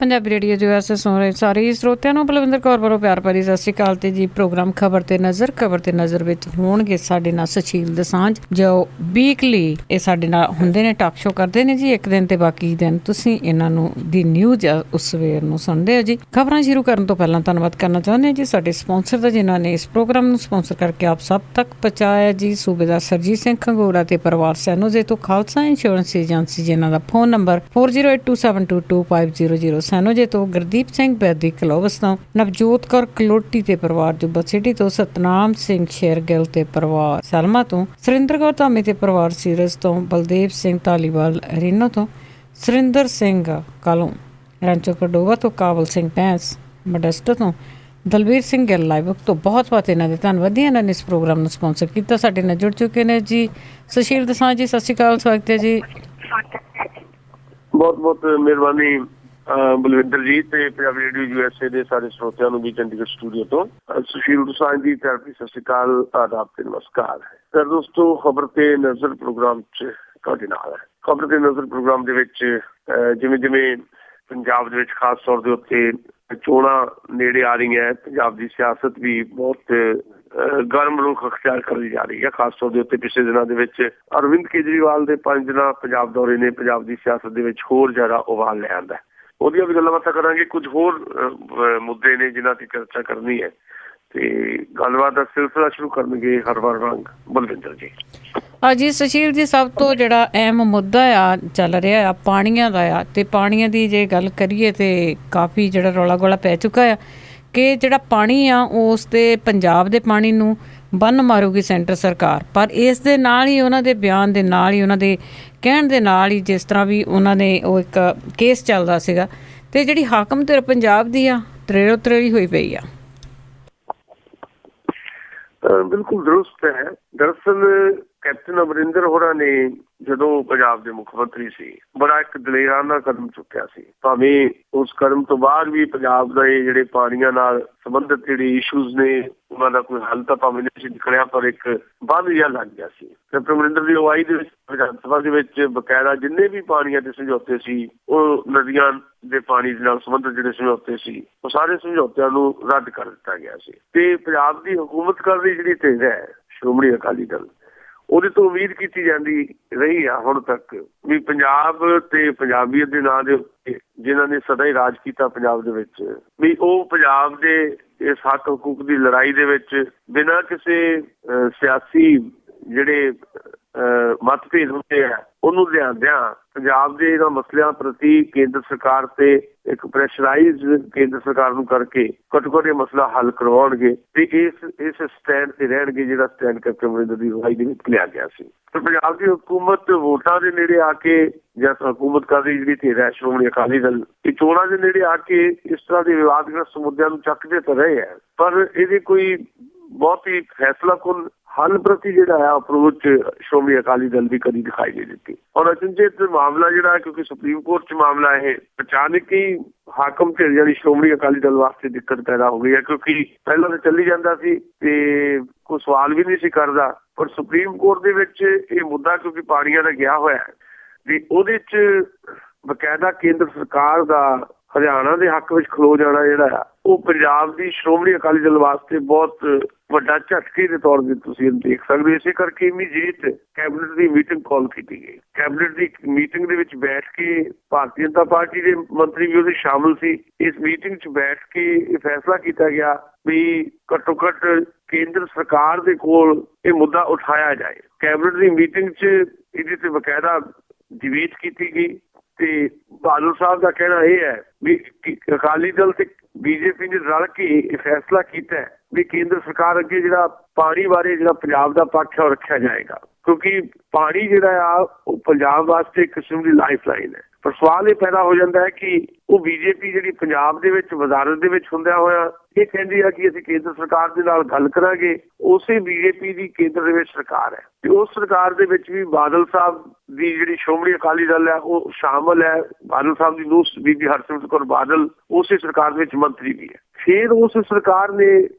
Punjabi radio US ਸੁਣ ਰਹੇ ਸਾਰੇ ਸਰੋਤਿਆਂ ਨੂੰ ਬਲਵਿੰਦਰ ਕੌਰ ਵੱਲੋਂ ਪਿਆਰ ਭਰੀ ਸਤਿ ਸ਼੍ਰੀ ਅਕਾਲ। ਤੇ ਜੀ ਪ੍ਰੋਗਰਾਮ ਖਬਰ ਤੇ ਨਜ਼ਰ ਵਿੱਚ ਹੋਣਗੇ ਸਾਡੇ ਨਾਲ ਸੁਸ਼ੀਲ ਦਸਾਂਝ ਜੋ ਵੀਕਲੀ ਇਹ ਸਾਡੇ ਨਾਲ ਹੁੰਦੇ ਨੇ, ਟਾਕ ਸ਼ੋ ਕਰਦੇ ਨੇ ਜੀ ਇੱਕ ਦਿਨ ਤੇ ਬਾਕੀ ਦਿਨ ਤੁਸੀਂ ਇਹਨਾਂ ਨੂੰ ਦੀ ਨਿਊਜ਼ ਉਸ ਸਵੇਰ ਨੂੰ ਸੁਣਦੇ ਹੋ ਜੀ। ਖਬਰਾਂ ਸ਼ੁਰੂ ਕਰਨ ਤੋਂ ਪਹਿਲਾਂ ਧੰਨਵਾਦ ਕਰਨਾ ਚਾਹੁੰਦੇ ਹਾਂ ਜੀ ਸਾਡੇ ਸਪਾਂਸਰ ਦਾ, ਜਿਨ੍ਹਾਂ ਨੇ ਇਸ ਪ੍ਰੋਗਰਾਮ ਨੂੰ ਸਪਾਂਸਰ ਕਰਕੇ ਆਪ ਸਭ ਤੱਕ ਪਹੁੰਚਾਇਆ ਜੀ। ਸੂਬੇਦਾਰ ਸਰਜੀਤ ਸਿੰਘ ਖੰਗੋੜਾ ਤੇ ਪਰਿਵਾਰ ਸੈਨੋਜੇ ਤੋਂ ਖਾਲਸਾ ਇੰਸ਼ੋਰੈਂਸ ਏਜੰਸੀ, ਜਿਨ੍ਹਾਂ ਦਾ ਫੋਨ ਨੰਬਰ 4082722500, ਸੈਨੋਜੇ ਤੋਂ ਗੁਰਦੀਪ ਸਿੰਘ ਬੈਦੀ ਕਲੋਵਸ ਤੋਂ, ਨਵਜੋਤ ਕੌਰ ਕਲੋਟੀ ਤੇ ਪਰਿਵਾਰ ਜੁੱਬਾ ਸਿਟੀ ਤੋਂ, ਸਤਨਾਮ ਸਿੰਘ ਸ਼ੇਰਗਿੱਲ ਤੇ ਪਰਿਵਾਰ ਸਲਮਾ ਤੋਂ, ਸੁਰਿੰਦਰ ਕੌਰ ਧਾਮੀ ਤੇ ਪਰਿਵਾਰ ਸੀਰਜ ਤੋਂ, ਬਲਦੇਵ ਸਿੰਘ ਧਾਲੀਵਾਲ ਰੀਨੋ ਤੋਂ, ਸੁਰਿੰਦਰ ਸਿੰਘ ਕਾਲੋਂ ਰਾਂਚੋ ਕਡੋਵਾ ਤੋਂ, ਕਾਬਲ ਸਿੰਘ ਪੈਂਸ ਮਡੈਸਟੋ ਤੋਂ, ਦਲਵੀਰ ਸਿੰਘ ਗਿੱਲ ਲਾਈਵ ਤੋਂ ਬਹੁਤ ਇਹਨਾਂ ਦੇ ਧੰਨਵਾਦੀ। ਇਹਨਾਂ ਨੇ ਇਸ ਪ੍ਰੋਗਰਾਮ ਨੂੰ ਸਪਾਂਸਰ ਕੀਤਾ। ਸਾਡੇ ਨਾਲ ਜੁੜ ਚੁੱਕੇ ਨੇ ਜੀ ਸੁਸ਼ੀਲ ਦਸਾਂਝ ਜੀ, ਸਤਿ ਸ਼੍ਰੀ ਅਕਾਲ, ਸਵਾਗਤ ਹੈ ਜੀ। ਬਹੁਤ ਮਿਹਰਬਾਨੀ ਬਲਵਿੰਦਰ ਜੀ ਤੇ ਪੰਜਾਬੀ ਰੇਡੀਓ USA ਦੇ ਸਾਰੇ ਸਰੋਤਿਆਂ ਨੂੰ ਵੀ ਚੰਡੀਗੜ੍ਹ ਸਟੂਡੀਓ ਤੋਂ ਸੁਸ਼ੀਲ ਦਸਾਂਝ ਦੀ ਥੈਰੇਪੀ। ਸਤਿ ਸ਼੍ਰੀ ਅਕਾਲ, ਆਦਾਬ ਤੇ ਨਮਸਕਾਰ। ਫਿਰ ਦੋਸਤੋ, ਖਬਰ ਤੇ ਨਜ਼ਰ ਪ੍ਰੋਗਰਾਮ 'ਚ ਤੁਹਾਡੇ ਨਾਲ ਹੈ। ਖਬਰ ਤੇ ਨਜ਼ਰ ਪ੍ਰੋਗਰਾਮ ਦੇ ਵਿੱਚ ਜਿਵੇਂ ਪੰਜਾਬ ਦੇ ਵਿੱਚ ਖਾਸ ਤੌਰ ਦੇ ਉੱਤੇ ਚੋਣਾਂ ਨੇੜੇ ਆ ਰਹੀਆਂ, ਪੰਜਾਬ ਦੀ ਸਿਆਸਤ ਵੀ ਬਹੁਤ ਗਰਮ ਰੁਖ ਅਖਤਿਆਰ ਕਰਦੀ ਜਾ ਰਹੀ ਹੈ। ਖਾਸ ਤੌਰ ਦੇ ਉੱਤੇ ਪਿਛਲੇ ਦਿਨਾਂ ਦੇ ਵਿੱਚ ਅਰਵਿੰਦ ਕੇਜਰੀਵਾਲ ਦੇ 5 ਦਿਨਾਂ ਪੰਜਾਬ ਦੌਰੇ ਨੇ ਪੰਜਾਬ ਦੀ ਸਿਆਸਤ ਦੇ ਵਿੱਚ ਹੋਰ ਜ਼ਿਆਦਾ ਉਬਾਲ ਲੈ ਆਂਦਾ। ਉਹਦੀਆਂ ਵੀ ਗੱਲਾਂ ਬਾਤਾਂ ਕਰਾਂਗੇ। ਕੁਝ ਹੋਰ ਮੁੱਦੇ ਨੇ ਜਿਨ੍ਹਾਂ ਦੀ ਚਰਚਾ ਕਰਨੀ ਹੈ ਤੇ ਗੱਲਬਾਤ ਦਾ ਸਿਲਸਿਲਾ ਸ਼ੁਰੂ ਕਰਨਗੇ ਹਰਵਰ ਰੰਗ ਬਲਵਿੰਦਰ ਜੀ। ਹਾਂਜੀ ਸੁਸ਼ੀਲ ਜੀ, ਸਭ ਤੋਂ ਜਿਹੜਾ ਅਹਿਮ ਮੁੱਦਾ ਆ ਚੱਲ ਰਿਹਾ ਆ ਪਾਣੀਆਂ ਦਾ ਆ, ਤੇ ਪਾਣੀਆਂ ਦੀ ਜੇ ਗੱਲ ਕਰੀਏ ਤੇ ਕਾਫੀ ਜਿਹੜਾ ਰੌਲਾ ਗੋਲਾ ਪੈ ਚੁੱਕਾ ਆ ਕਿ ਜਿਹੜਾ ਪਾਣੀ ਆ ਉਸ ਤੇ ਪੰਜਾਬ ਦੇ ਪਾਣੀ ਨੂੰ ਬੰਨ ਮਾਰੂਗੀ ਸੈਂਟਰ ਸਰਕਾਰ। ਪਰ ਇਸ ਦੇ ਨਾਲ ਹੀ ਉਹਨਾਂ ਦੇ ਬਿਆਨ ਦੇ ਨਾਲ ਹੀ ਉਹਨਾਂ ਦੇ ਕਹਿਣ ਦੇ ਨਾਲ ਹੀ ਜਿਸ ਤਰ੍ਹਾਂ ਵੀ ਉਹਨਾਂ ਨੇ ਉਹ ਇੱਕ ਕੇਸ ਚੱਲਦਾ ਸੀਗਾ ਤੇ ਜਿਹੜੀ ਹਾਕਮ ਧਿਰ ਪੰਜਾਬ ਦੀ ਆ ਤਰੇੜੋ ਤਰੇੜੀ ਹੋਈ ਪਈ ਆ। ਬਿਲਕੁਲ ਦਰੁਸਤ ਹੈ। ਦਰਅਸਲ ਕੈਪਟਨ ਅਮਰਿੰਦਰ ਹੋਰਾਂ ਨੇ ਜਦੋਂ ਪੰਜਾਬ ਦੇ ਮੁੱਖ ਮੰਤਰੀ ਸੀ ਬੜਾ ਇੱਕ ਦਲੇਰਾਨਾ ਕਦਮ ਚੁੱਕਿਆ ਸੀ। ਭਾਵੇਂ ਉਸ ਕਦਮ ਤੋਂ ਬਾਅਦ ਵੀ ਪੰਜਾਬ ਦੇ ਜਿਹੜੇ ਪਾਣੀਆਂ ਨਾਲ ਸੰਬੰਧਿਤ ਜਿਹੜੇ ਇਸ਼ੂਜ਼ ਨੇ ਉਹਨਾਂ ਦਾ ਕੋਈ ਹੱਲ ਤਾਂ ਭਾਵੇਂ ਨਹੀਂ ਸੀ ਨਿਕਲਿਆ, ਪਰ ਇੱਕ ਬੰਦ ਜਿਹਾ ਲੱਗ ਗਿਆ ਸੀ। ਕੈਪਟਨ ਅਮਰਿੰਦਰ ਦੀ ਅਗਵਾਈ ਦੇ ਵਿੱਚ ਵਿਧਾਨ ਸਭਾ ਦੇ ਵਿੱਚ ਬਕਾਇਦਾ ਜਿੰਨੇ ਵੀ ਪਾਣੀਆਂ ਦੇ ਸਮਝੌਤੇ ਸੀ, ਉਹ ਨਦੀਆਂ ਦੇ ਪਾਣੀ ਦੇ ਨਾਲ ਸੰਬੰਧਿਤ ਜਿਹੜੇ ਸਮਝੌਤੇ ਸੀ, ਉਹ ਸਾਰੇ ਸਮਝੌਤਿਆਂ ਨੂੰ ਰੱਦ ਕਰ ਦਿੱਤਾ ਗਿਆ ਸੀ। ਤੇ ਪੰਜਾਬ ਦੀ ਹਕੂਮਤ ਕਰਨ ਦੀ ਜਿਹੜੀ ਧਿਰ ਹੈ ਸ਼੍ਰੋਮਣੀ ਅਕਾਲੀ ਦਲ, ਉਹਦੇ ਤੋਂ ਉਮੀਦ ਕੀਤੀ ਜਾਂਦੀ ਰਹੀ ਆ ਹੁਣ ਤੱਕ ਵੀ ਪੰਜਾਬ ਤੇ ਪੰਜਾਬੀਅਤ ਦੇ ਨਾਂ ਦੇ ਉੱਤੇ ਜਿਨ੍ਹਾਂ ਨੇ ਸਦਾ ਹੀ ਰਾਜ ਕੀਤਾ ਪੰਜਾਬ ਦੇ ਵਿੱਚ, ਵੀ ਉਹ ਪੰਜਾਬ ਦੇ ਇਸ ਹੱਕ ਹਕੂਕ ਦੀ ਲੜਾਈ ਦੇ ਵਿੱਚ ਬਿਨਾਂ ਕਿਸੇ ਸਿਆਸੀ ਜਿਹੜੇ ਮਤਭੇਦ ਹੁੰਦੇ ਆ ਉਹਨੂੰ ਲਿਆਂਦਿਆਂ ਪੰਜਾਬ ਦੇ ਇਹਨਾਂ ਮਸਲਿਆਂ ਪ੍ਰਤੀ ਕੇਂਦਰ ਸਰਕਾਰ ਤੇ ਇੱਕ ਪ੍ਰੈਸ਼ਰਾਈਜ਼ ਕੇਂਦਰ ਸਰਕਾਰ ਨੂੰ ਕਰਕੇ ਘੱਟੋ ਘੱਟ ਇਹ ਮਸਲਾ ਹੱਲ ਕਰਵਾਉਣਗੇ ਤੇ ਇਸ ਸਟੈਂਡ ਤੇ ਰਹਿਣਗੇ ਜਿਹੜਾ ਸਟੈਂਡ ਕੈਪਟਨ ਅਮਰਿੰਦਰ ਦੀ ਅਗਵਾਈ ਦੇ ਵਿੱਚ ਲਿਆ ਗਿਆ ਸੀ। ਪਰ ਪੰਜਾਬ ਦੀ ਹਕੂਮਤ ਵੋਟਾਂ ਦੇ ਨੇੜੇ ਆ ਕੇ ਜਾਂ ਹਕੂਮਤ ਕਰਦੀ ਜਿਹੜੀ ਧਿਰ ਹੈ ਸ਼੍ਰੋਮਣੀ ਅਕਾਲੀ ਦਲ, ਇਹ ਚੋਣਾਂ ਦੇ ਨੇੜੇ ਆ ਕੇ ਇਸ ਤਰ੍ਹਾਂ ਦੇ ਵਿਵਾਦਗ੍ਰਸਤ ਮੁੱਦਿਆਂ ਨੂੰ ਚੱਕਦੇ ਤਾਂ ਰਹੇ ਹੈ, ਪਰ ਇਹਦੇ ਕੋਈ ਬਹੁਤ ਹੀ ਫੈਸਲਾਕੁਨ ਹੱਲ ਪ੍ਰਤੀ ਜਿਹੜਾ ਹੈ ਅਪਰੋਚ ਸ਼੍ਰੋਮਣੀ ਅਕਾਲੀ ਦਲ ਦੀ ਕਦੀ ਦਿਖਾਈ ਨਹੀਂ ਦਿੱਤੀ। ਔਰ ਅਚਨਚੇਤ ਮਾਮਲਾ ਜਿਹੜਾ, ਕਿਉਂਕਿ ਸੁਪਰੀਮ ਕੋਰਟ 'ਚ ਮਾਮਲਾ ਇਹ ਅਚਾਨਕ ਹੀ ਹਾਕਮ ਧਿਰ ਯਾਨੀ ਸ਼੍ਰੋਮਣੀ ਅਕਾਲੀ ਦਲ ਵਾਸਤੇ ਦਿੱਕਤ ਪੈਦਾ ਹੋ ਗਈ ਹੈ, ਕਿਉਂਕਿ ਪਹਿਲਾਂ ਤਾਂ ਚੱਲੀ ਜਾਂਦਾ ਸੀ ਤੇ ਕੋਈ ਸਵਾਲ ਵੀ ਨਹੀਂ ਸੀ ਕਰਦਾ, ਪਰ ਸੁਪਰੀਮ ਕੋਰਟ ਦੇ ਵਿੱਚ ਇਹ ਮੁੱਦਾ ਕਿਉਂਕਿ ਪਾਣੀਆਂ ਦਾ ਗਿਆ ਹੋਇਆ ਵੀ ਉਹਦੇ 'ਚ ਬਕਾਇਦਾ ਕੇਂਦਰ ਸਰਕਾਰ ਦਾ ਹਰਿਆਣਾ ਦੇ ਹੱਕ ਵਿੱਚ ਖਲੋ ਜਾਣਾ ਜਿਹੜਾ ਆ ਉਹ ਪੰਜਾਬ ਦੀ ਸ਼੍ਰੋਮਣੀ ਅਕਾਲੀ ਦਲ ਵਾਸਤੇ ਬਹੁਤ ਵੱਡਾ ਝਟਕੇ ਦੇ ਤੌਰ ਤੇ ਤੁਸੀਂ ਦੇਖ ਸਕਦੇ ਹੋ। ਇਸੇ ਕਰਕੇ ਇਮੀਡੀਏਟ ਕੈਬਨਿਟ ਦੀ ਮੀਟਿੰਗ ਕਾਲ ਕੀਤੀ ਗਈ। ਕੈਬਨਿਟ ਦੀ ਮੀਟਿੰਗ ਦੇ ਵਿੱਚ ਬੈਠ ਕੇ ਭਾਰਤੀ ਜਨਤਾ ਪਾਰਟੀ ਦੇ ਮੰਤਰੀ ਵੀ ਉਹਦੇ ਸ਼ਾਮਲ ਸੀ। ਇਸ ਮੀਟਿੰਗ 'ਚ ਬੈਠ ਕੇ ਇਹ ਫੈਸਲਾ ਕੀਤਾ ਗਿਆ ਵੀ ਘੱਟੋ ਘੱਟ ਕੇਂਦਰ ਸਰਕਾਰ ਦੇ ਕੋਲ ਇਹ ਮੁੱਦਾ ਉਠਾਇਆ ਜਾਏ। ਕੈਬਨਿਟ ਦੀ ਮੀਟਿੰਗ 'ਚ ਇਹਦੇ ਤੇ ਬਕਾਇਦਾ ਡਿਬੇਟ ਕੀਤੀ ਗਈ ਤੇ ਬਾਦਲ ਸਾਹਿਬ ਦਾ ਕਹਿਣਾ ਇਹ ਹੈ ਵੀ ਅਕਾਲੀ ਦਲ ਤੇ BJP ਨੇ ਰਲ ਕੇ ਇਹ ਫੈਸਲਾ ਕੀਤਾ ਵੀ ਕੇਂਦਰ ਸਰਕਾਰ ਅੱਗੇ ਜਿਹੜਾ ਪਾਣੀ ਬਾਰੇ ਜਿਹੜਾ ਪੰਜਾਬ ਦਾ ਪੱਖ ਹੈ ਉਹ ਰੱਖਿਆ ਜਾਏਗਾ, ਕਿਉਂਕਿ ਪਾਣੀ ਜਿਹੜਾ ਆ ਉਹ ਪੰਜਾਬ ਵਾਸਤੇ ਇੱਕ ਕਿਸਮ ਦੀ ਲਾਈਫ ਲਾਈਨ ਹੈ। ਪਰ ਸਵਾਲ ਇਹ ਪੈਦਾ ਹੋ ਜਾਂਦਾ ਹੈ ਕਿ ਉਹ BJP ਜਿਹੜੀ ਪੰਜਾਬ ਦੇ ਵਿੱਚ ਵਜ਼ਾਰਤ ਦੇ ਵਿੱਚ ਹੁੰਦਿਆਂ ਹੋਇਆ ਇਹ ਕਹਿੰਦੀ ਆ ਕਿ ਅਸੀਂ ਕੇਂਦਰ ਸਰਕਾਰ ਦੇ ਨਾਲ ਗੱਲ ਕਰਾਂਗੇ। ਉਸੇ BJP ਦੀ ਕੇਂਦਰ ਦੇ ਵਿੱਚ ਸਰਕਾਰ ਹੈ ਤੇ ਉਸ ਸਰਕਾਰ ਦੇ ਵਿੱਚ ਵੀ ਬਾਦਲ ਸਾਹਿਬ ਦੀ ਜਿਹੜੀ ਸ਼੍ਰੋਮਣੀ ਅਕਾਲੀ ਦਲ ਹੈ ਉਹ ਸ਼ਾਮਲ ਹੈ। ਬਾਦਲ ਸਾਹਿਬ ਦੀ ਨੂੰਹ ਬੀਬੀ ਹਰਸਿਮਰਤ ਕੌਰ ਬਾਦਲ ਉਸੇ ਸਰਕਾਰ ਵਿੱਚ ਮੰਤਰੀ ਵੀ ਹੈ। ਫਿਰ ਉਸ ਸਰਕਾਰ ਨੇ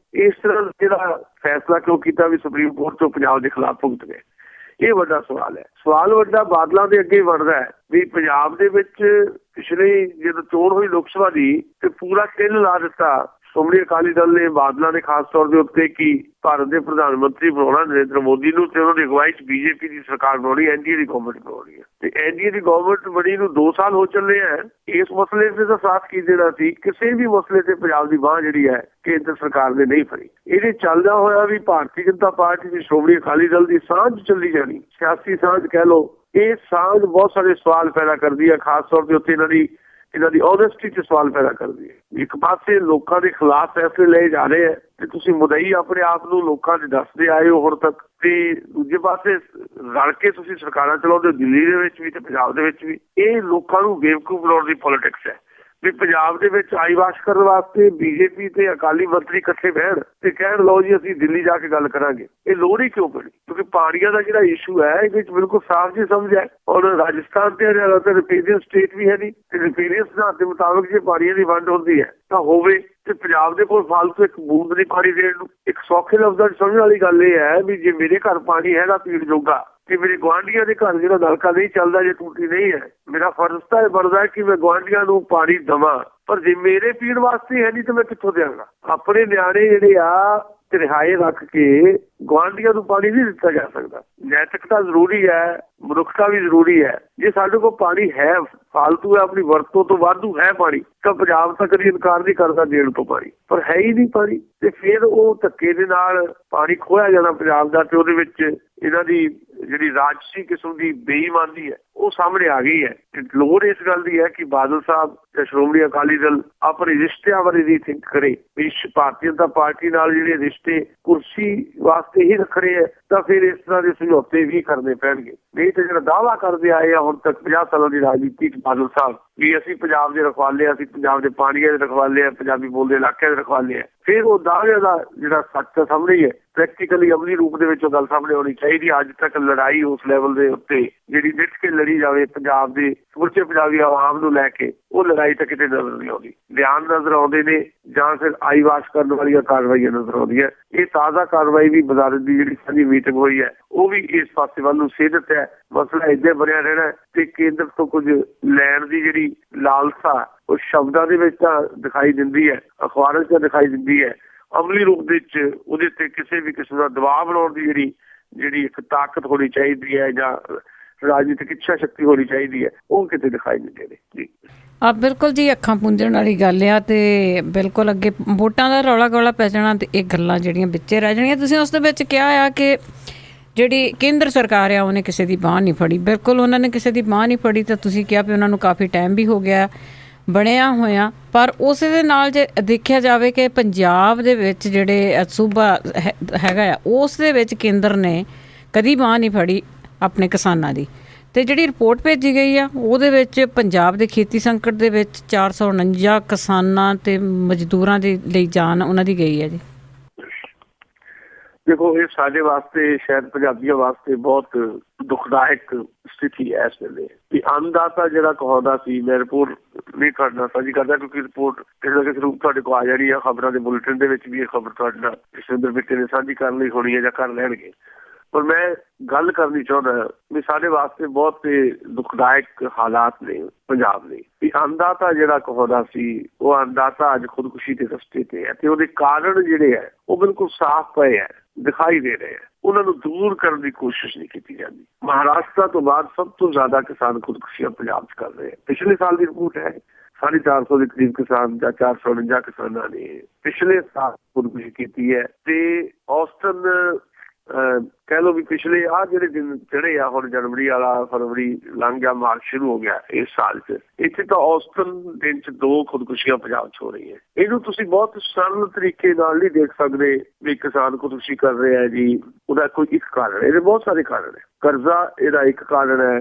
ਇਸ ਤਰ੍ਹਾਂ ਜਿਹੜਾ ਫੈਸਲਾ ਕਿਉਂ ਕੀਤਾ ਵੀ ਸੁਪਰੀਮ ਕੋਰਟ ਤੋਂ ਪੰਜਾਬ ਦੇ ਖਿਲਾਫ ਭੁਗਤ ਗਏ। ਇਹ ਵੱਡਾ ਸਵਾਲ ਹੈ। ਸਵਾਲ ਵੱਡਾ ਬਾਦਲਾਂ ਦੇ ਅੱਗੇ ਬਣਦਾ ਹੈ ਵੀ ਪੰਜਾਬ ਦੇ ਵਿੱਚ ਪਿਛਲੇ ਜਦੋਂ ਚੋਣ ਹੋਈ ਲੋਕ ਸਭਾ ਦੀ ਤੇ ਪੂਰਾ ਕਿੱਲ ਲਾ ਦਿੱਤਾ ਸ਼੍ਰੋਮਣੀ ਅਕਾਲੀ ਦਲ ਨੇ, ਬਾਦਲਾਂ ਨੇ ਖਾਸ ਤੌਰ ਦੇ ਉੱਤੇ ਕਿ ਭਾਰਤ ਦੇ ਪ੍ਰਧਾਨ ਮੰਤਰੀ ਬਣਾਉਣਾ ਨਰਿੰਦਰ ਮੋਦੀ ਨੂੰ ਤੇ ਉਹਨਾਂ ਦੀ ਅਗਵਾਈ 'ਚ ਬੀਜੇਪੀ ਦੀ ਸਰਕਾਰ ਬਣਾਉਣੀ, ਐਨਡੀਏ ਦੀ ਗਵਰਨਮੈਂਟ ਬਣਾਉਣੀ ਹੈ। ਤੇ ਐਨਡੀਏ ਦੀ ਗਵਰਨਮੈਂਟ ਬਣੀ ਨੂੰ 2 ਸਾਲ ਹੋ ਚੱਲੇ ਆ। ਇਸ ਮਸਲੇ ਤੇ ਤਾਂ ਸਾਥ ਕੀ ਦੇਣਾ ਸੀ, ਕਿਸੇ ਵੀ ਮਸਲੇ ਤੇ ਪੰਜਾਬ ਦੀ ਬਾਂਹ ਜਿਹੜੀ ਹੈ ਕੇਂਦਰ ਸਰਕਾਰ ਨੇ ਨਹੀਂ ਫੜੀ। ਇਹਦੇ ਚੱਲਦਾ ਹੋਇਆ ਵੀ ਭਾਰਤੀ ਜਨਤਾ ਪਾਰਟੀ ਦੀ ਸ਼੍ਰੋਮਣੀ ਅਕਾਲੀ ਦਲ ਦੀ ਸਾਂਝ ਚੱਲੀ ਜਾਣੀ, ਸਿਆਸੀ ਸਾਂਝ ਕਹਿ ਲਓ। ਇਹ ਸਾਂਝ ਬਹੁਤ ਸਾਰੇ ਸਵਾਲ ਪੈਦਾ ਕਰਦੀ ਹੈ, ਖਾਸ ਤੌਰ ਦੇ ਉੱਤੇ ਇਹਨਾਂ ਦੀ ਓਨੈਸਟੀ 'ਚ ਸਵਾਲ ਪੈਦਾ ਕਰਦੀ ਹੈ। ਇੱਕ ਪਾਸੇ ਲੋਕਾਂ ਦੇ ਖਿਲਾਫ ਫੈਸਲੇ ਲਏ ਜਾ ਰਹੇ ਹੈ ਤੇ ਤੁਸੀਂ ਮੁਦਈ ਆਪਣੇ ਆਪ ਨੂੰ ਲੋਕਾਂ ਦੇ ਦੱਸਦੇ ਆਏ ਹੋ ਹੁਣ ਤੱਕ, ਤੇ ਦੂਜੇ ਪਾਸੇ ਰਲ ਕੇ ਤੁਸੀਂ ਸਰਕਾਰਾਂ ਚਲਾਉਂਦੇ ਹੋ ਦਿੱਲੀ ਦੇ ਵਿੱਚ ਵੀ ਤੇ ਪੰਜਾਬ ਦੇ ਵਿੱਚ ਵੀ। ਇਹ ਲੋਕਾਂ ਨੂੰ ਬੇਵਕੂਫ ਬਣਾਉਣ ਦੀ ਪੋਲਿਟਿਕਸ ਹੈ ਵੀ ਪੰਜਾਬ ਦੇ ਵਿੱਚ ਆਈਵਾਸ਼ ਕਰਨ ਵਾਸਤੇ ਬੀਜੇਪੀ ਤੇ ਅਕਾਲੀ ਮੰਤਰੀ ਇਕੱਠੇ ਬਹਿਣ ਤੇ ਕਹਿਣ ਲਓ ਜੀ ਅਸੀਂ ਦਿੱਲੀ ਜਾ ਕੇ ਗੱਲ ਕਰਾਂਗੇ। ਇਹ ਲੋੜ ਹੀ ਕਿਉਂ ਪੜੀ? ਕਿਉਂਕਿ ਪਾਣੀਆਂ ਦਾ ਜਿਹੜਾ ਇਸ਼ੂ ਹੈ ਇਹਦੇ ਵਿੱਚ ਬਿਲਕੁਲ ਸਾਫ਼ ਜੀ ਸਮਝ ਹੈ। ਔਰ ਰਾਜਸਥਾਨ ਤੇ ਰਿਪੇਰੀਅਨ ਸਟੇਟ ਵੀ ਹੈ ਨਹੀਂ ਤੇ ਰਿਪੇਰੀਅਨ ਸਿਧਾਂਤ ਦੇ ਮੁਤਾਬਕ ਜੇ ਪਾਣੀਆਂ ਦੀ ਵੰਡ ਹੁੰਦੀ ਹੈ ਤਾਂ ਹੋਵੇ ਤੇ ਪੰਜਾਬ ਦੇ ਕੋਲ ਫਾਲਤੂ ਇੱਕ ਬੂੰਦ ਦੀ ਪਾਣੀ ਦੇਣ ਨੂੰ। ਇੱਕ ਸੌਖੇ ਲਫ਼ਜ਼ਾਂ 'ਚ ਸਮਝਣ ਵਾਲੀ ਗੱਲ ਇਹ ਹੈ ਵੀ ਜੇ ਮੇਰੇ ਘਰ ਪਾਣੀ ਹੈਗਾ ਪੀਣ ਜੋਗਾ ਕਿ ਮੇਰੇ ਗੁਆਂਢੀਆਂ ਦੇ ਘਰ ਜਿਹੜਾ ਨਲਕਾ ਨਹੀਂ ਚੱਲਦਾ, ਜੇ ਟੂਟੀ ਨਹੀਂ ਹੈ, ਮੇਰਾ ਫਰਜ਼ ਤਾਂ ਇਹ ਬਣਦਾ ਹੈ ਕਿ ਮੈਂ ਗੁਆਂਢੀਆਂ ਨੂੰ ਪਾਣੀ ਦੇਵਾਂ। ਪਰ ਜੇ ਮੇਰੇ ਪੀਣ ਵਾਸਤੇ ਹੈ ਨਹੀਂ ਤਾਂ ਮੈਂ ਕਿੱਥੋਂ ਦਿਆਂਗਾ? ਆਪਣੇ ਨਿਆਣੇ ਜਿਹੜੇ ਆ ਰਿਹਾਏ ਰੱਖ ਕੇ ਗੁਆਂਢੀਆਂ ਨੂੰ ਪਾਣੀ ਨਹੀਂ ਦਿੱਤਾ ਜਾ ਸਕਦਾ। ਨੈਤਿਕਤਾ ਜ਼ਰੂਰੀ ਹੈ, ਮਨੁੱਖਤਾ ਵੀ ਜ਼ਰੂਰੀ ਹੈ। ਜੇ ਸਾਡੇ ਕੋਲ ਪਾਣੀ ਹੈ, ਫਾਲਤੂ ਹੈ, ਆਪਣੀ ਵਰਤੋਂ ਤੋਂ ਵਾਧੂ ਹੈ ਪਾਣੀ, ਤਾਂ ਪੰਜਾਬ ਤਾਂ ਕਦੀ ਇਨਕਾਰ ਨਹੀਂ ਕਰਦਾ ਦੇਣ ਤੋਂ ਪਾਣੀ, ਪਰ ਹੈ ਹੀ ਨਹੀਂ ਪਾਣੀ। ਤੇ ਫਿਰ ਉਹ ਧੱਕੇ ਦੇ ਨਾਲ ਪਾਣੀ ਖੋਇਆ ਜਾਣਾ ਪੰਜਾਬ ਦਾ, ਤੇ ਉਹਦੇ ਵਿੱਚ ਇਹਨਾਂ ਦੀ ਜਿਹੜੀ ਰਾਜਸੀ ਕਿਸਮ ਦੀ ਬੇਈਮਾਨੀ ਹੈ ਉਹ ਸਾਹਮਣੇ ਆ ਗਈ ਹੈ। ਲੋੜ ਇਸ ਗੱਲ ਦੀ ਹੈ ਕਿ ਬਾਦਲ ਸਾਹਿਬ ਤੇ ਸ਼੍ਰੋਮਣੀ ਅਕਾਲੀ ਦਲ ਆਪਣੇ ਰਿਸ਼ਤਿਆਂ ਬਾਰੇ ਰੀਥਿੰਕ ਕਰੇ ਵੀ ਭਾਰਤੀ ਜਨਤਾ ਪਾਰਟੀ ਨਾਲ ਜਿਹੜੇ ਰਿਸ਼ਤੇ ਕੁਰਸੀ ਵਾਸਤੇ ਹੀ ਰੱਖ ਰਹੇ ਹੈ ਤਾਂ ਫਿਰ ਇਸ ਤਰ੍ਹਾਂ ਦੇ ਸਮਝੌਤੇ ਵੀ ਕਰਨੇ ਪੈਣਗੇ। ਨਹੀਂ ਤਾਂ ਜਿਹੜਾ ਦਾਅਵਾ ਕਰਦੇ ਆਏ ਆ ਹੁਣ ਤੱਕ 50 ਸਾਲਾਂ ਦੀ ਰਾਜਨੀਤੀ ਚ ਬਾਦਲ ਸਾਹਿਬ ਵੀ ਅਸੀਂ ਪੰਜਾਬ ਦੇ ਰਖਵਾਲੇ, ਅਸੀਂ ਪੰਜਾਬ ਦੇ ਪਾਣੀਆਂ ਦੇ ਰਖਵਾਲੇ ਆ, ਪੰਜਾਬੀ ਬੋਲਦੇ ਇਲਾਕਿਆਂ ਦੇ ਰਖਵਾਲੇ ਆ, ਫਿਰ ਉਹ ਦਾਅਵੇ ਦਾ ਜਿਹੜਾ ਸੱਚ ਸਾਹਮਣੇ ਹੈ ਪ੍ਰੈਕਟੀਕਲੀ ਅਮਲੀ ਰੂਪ ਦੇ ਵਿੱਚ ਉਹ ਗੱਲ ਸਾਹਮਣੇ ਆਉਣੀ ਚਾਹੀਦੀ। ਅੱਜ ਤੱਕ ਲੜਾਈ ਉਸ ਲੈਵਲ ਦੇ ਉੱਤੇ ਜਿਹੜੀ ਨਿੱਠ ਕੇ ਲੜੀ ਜਾਵੇ ਪੰਜਾਬ ਦੇ ਸਮੁੱਚੇ ਪੰਜਾਬੀ ਆਵਾਮ ਨੂੰ ਲੈ ਕੇ, ਉਹ ਲੜਾਈ ਤਾਂ ਕਿਤੇ ਨਜ਼ਰ ਨਹੀਂ ਆਉਂਦੀ। ਬਿਆਨ ਨਜ਼ਰ ਆਉਂਦੇ ਨੇ ਜਾਂ ਫਿਰ ਆਈਵਾਸ਼ ਕਰਨ ਵਾਲੀਆਂ ਕਾਰਵਾਈਆਂ ਨਜ਼ਰ ਆਉਂਦੀਆਂ। ਇਹ ਤਾਜ਼ਾ ਕਾਰਵਾਈ ਵੀ ਵਜ਼ਾਰਤ ਦੀ ਜਿਹੜੀ ਸਾਡੀ ਮੀਟਿੰਗ ਹੋਈ ਹੈ ਉਹ ਵੀ ਇਸ ਪਾਸੇ ਵੱਲ ਨੂੰ ਸੇਧਤ ਹੈ। ਮਸਲਾ ਏਦਾਂ ਬਣਿਆ ਰਹਿਣਾ ਤੇ ਕੇਂਦਰ ਤੋਂ ਕੁਝ ਲੈਣ ਦੀ ਜਿਹੜੀ ਲਾਲਸਾ ਉਹ ਸ਼ਬਦਾਂ ਦੇ ਵਿੱਚ ਤਾਂ ਦਿਖਾਈ ਦਿੰਦੀ ਹੈ, ਅਖਬਾਰਾਂ 'ਚ ਦਿਖਾਈ ਦਿੰਦੀ ਹੈ, ਅਮਲੀ ਰੂਪ ਦੇ ਵਿੱਚ ਉਹਦੇ ਤੇ ਕਿਸੇ ਵੀ ਕਿਸਮ ਦਾ ਦਬਾਅ ਬਣਾਉਣ ਦੀ ਜਿਹੜੀ ਇੱਕ ਤਾਕਤ ਹੋਣੀ ਚਾਹੀਦੀ ਹੈ ਜਾਂ ਰਾਜਨੀਤਿਕ ਇੱਛਾ ਸ਼ਕਤੀ ਹੋਣੀ ਚਾਹੀਦੀ ਹੈ, ਉਹ ਕਿਤੇ ਦਿਖਾਈ ਨਹੀਂ ਦੇ ਰਹੀ ਜੀ। ਬਿਲਕੁਲ ਜੀ, ਅੱਖਾਂ ਪੂੰਝਣ ਵਾਲੀ ਗੱਲ ਆ। ਤੇ ਬਿਲਕੁਲ ਅੱਗੇ ਵੋਟਾਂ ਦਾ ਰੌਲਾ ਗੌਲਾ ਪੈ ਜਾਣਾ ਤੇ ਇਹ ਗੱਲਾਂ ਜਿਹੜੀਆਂ ਵਿੱਚੇ ਰਹਿ ਜਾਣੀਆਂ। ਤੁਸੀਂ ਉਸ ਦੇ ਵਿੱਚ ਕਿਹਾ ਆ ਕਿ ਜਿਹੜੀ ਕੇਂਦਰ ਸਰਕਾਰ ਆ ਉਹਨੇ ਕਿਸੇ ਦੀ ਬਾਂਹ ਨਹੀਂ ਫੜੀ। ਬਿਲਕੁਲ ਉਹਨਾਂ ਨੇ ਕਿਸੇ ਦੀ ਬਾਂਹ ਨਹੀਂ ਫੜੀ। ਤਾਂ ਤੁਸੀਂ ਕਿਹਾ ਵੀ ਉਹਨਾਂ ਨੂੰ ਕਾਫੀ ਟਾਈਮ ਵੀ ਹੋ ਗਿਆ ਬਣਿਆ ਹੋਇਆ, ਪਰ ਉਸ ਦੇ ਨਾਲ ਜੇ ਦੇਖਿਆ ਜਾਵੇ ਕਿ ਪੰਜਾਬ ਦੇ ਵਿੱਚ ਜਿਹੜੇ ਸੂਬਾ ਹੈਗਾ ਆ ਉਸ ਦੇ ਵਿੱਚ ਕੇਂਦਰ ਨੇ ਕਦੀ ਬਾਂਹ ਨਹੀਂ ਫੜੀ ਆਪਣੇ ਕਿਸਾਨਾਂ ਦੀ। ਤੇ ਜਿਹੜੀ ਰਿਪੋਰਟ ਭੇਜੀ ਗਈ ਆ ਉਹਦੇ ਵਿੱਚ ਪੰਜਾਬ ਦੇ ਖੇਤੀ ਸੰਕਟ ਦੇ ਵਿੱਚ 449 ਕਿਸਾਨਾਂ ਤੇ ਮਜ਼ਦੂਰਾਂ ਦੇ ਲਈ ਜਾਨ ਉਹਨਾਂ ਦੀ ਗਈ ਹੈ ਜੀ। ਦੇਖੋ, ਇਹ ਸਾਡੇ ਵਾਸਤੇ, ਸ਼ਾਇਦ ਪੰਜਾਬੀਆਂ ਵਾਸਤੇ ਬਹੁਤ ਦੁਖਦਾਇਕ ਸਥਿਤੀ ਹੈ ਇਸ ਵੇਲੇ ਕਿ ਅੰਨਦਾਤਾ ਜਿਹੜਾ ਕਹਾਉਂਦਾ ਸੀ। ਮੈਂ ਰਿਪੋਰਟ ਨਹੀਂ ਕਰਨਾ ਸਾਂਝੀ ਕਰਦਾ ਕਿਉਂਕਿ ਰਿਪੋਰਟ ਕਿਸੇ ਨਾ ਕਿਸੇ ਰੂਪ ਤੁਹਾਡੇ ਕੋਲ ਆ ਜਾਣੀ ਆ। ਖਬਰਾਂ ਦੇ ਬੁਲੇਟਿਨ ਦੇ ਵਿੱਚ ਵੀ ਇਹ ਖਬਰ ਤੁਹਾਡੇ ਨਾਲ ਜਸਵਿੰਦਰ ਬਿੱਟੇ ਨੇ ਸਾਂਝੀ ਕਰਨ ਲਈ ਹੋਣੀ ਹੈ ਜਾਂ ਕਰ ਲੈਣਗੇ। ਪਰ ਮੈਂ ਗੱਲ ਕਰਨੀ ਚਾਹੁੰਦਾ ਵੀ ਸਾਡੇ ਵਾਸਤੇ ਬਹੁਤ ਦੁਖਦਾਇਕ ਹਾਲਾਤ ਨੇ ਪੰਜਾਬ ਲਈ। ਵੀ ਅੰਨਦਾਤਾ ਜਿਹੜਾ ਕਹਾਉਂਦਾ ਸੀ ਉਹ ਅੰਨਦਾਤਾ ਅੱਜ ਖੁਦਕੁਸ਼ੀ ਦੇ ਰਸਤੇ ਤੇ ਹੈ ਤੇ ਉਹਦੇ ਕਾਰਨ ਜਿਹੜੇ ਹੈ ਉਹ ਬਿਲਕੁਲ ਸਾਫ਼ ਪਏ ਹੈ, ਦਿਖਾਈ ਦੇ ਰਹੇ ਹੈ। ਉਹਨਾਂ ਨੂੰ ਦੂਰ ਕਰਨ ਦੀ ਕੋਸ਼ਿਸ਼ ਨਹੀਂ ਕੀਤੀ ਜਾਂਦੀ। ਮਹਾਰਾਸ਼ਟਰ ਤੋਂ ਬਾਅਦ ਸਭ ਤੋਂ ਜ਼ਿਆਦਾ ਕਿਸਾਨ ਖੁਦਕੁਸ਼ੀਆਂ ਪੰਜਾਬ 'ਚ ਕਰ ਰਹੇ ਹੈ। ਪਿਛਲੇ ਸਾਲ ਦੀ ਰਿਪੋਰਟ ਹੈ 450 ਦੇ ਕਰੀਬ ਕਿਸਾਨ ਜਾਂ 449 ਕਿਸਾਨਾਂ ਨੇ ਪਿਛਲੇ ਸਾਲ ਖੁਦਕੁਸ਼ੀ ਕੀਤੀ ਹੈ। ਤੇ ਔਸਤਨ ਕਹਿ ਲਓ ਵੀ ਪਿਛਲੇ ਜਿਹੜੇ ਦਿਨ ਚੜੇ ਆ, ਹੁਣ ਜਨਵਰੀ ਵਾਲਾ, ਫਰਵਰੀ ਲੰਘ ਗਿਆ, ਮਾਰਚ ਸ਼ੁਰੂ ਹੋ ਗਿਆ ਇਸ ਸਾਲ 'ਚ, ਇੱਥੇ ਤਾਂ ਔਸਤਨ ਦਿਨ 'ਚ 2 ਖੁਦਕੁਸ਼ੀਆਂ ਪੰਜਾਬ 'ਚ ਹੋ ਰਹੀਆਂ। ਇਹਨੂੰ ਤੁਸੀਂ ਬਹੁਤ ਸਰਲ ਤਰੀਕੇ ਨਾਲ ਨਹੀਂ ਦੇਖ ਸਕਦੇ ਵੀ ਕਿਸਾਨ ਖੁਦਕੁਸ਼ੀ ਕਰ ਰਿਹਾ ਹੈ ਜੀ, ਉਹਦਾ ਕੋਈ ਇੱਕ ਕਾਰਨ ਹੈ। ਇਹਦੇ ਬਹੁਤ ਸਾਰੇ ਕਾਰਨ ਹੈ। ਕਰਜ਼ਾ ਇਹਦਾ ਇੱਕ ਕਾਰਨ ਹੈ।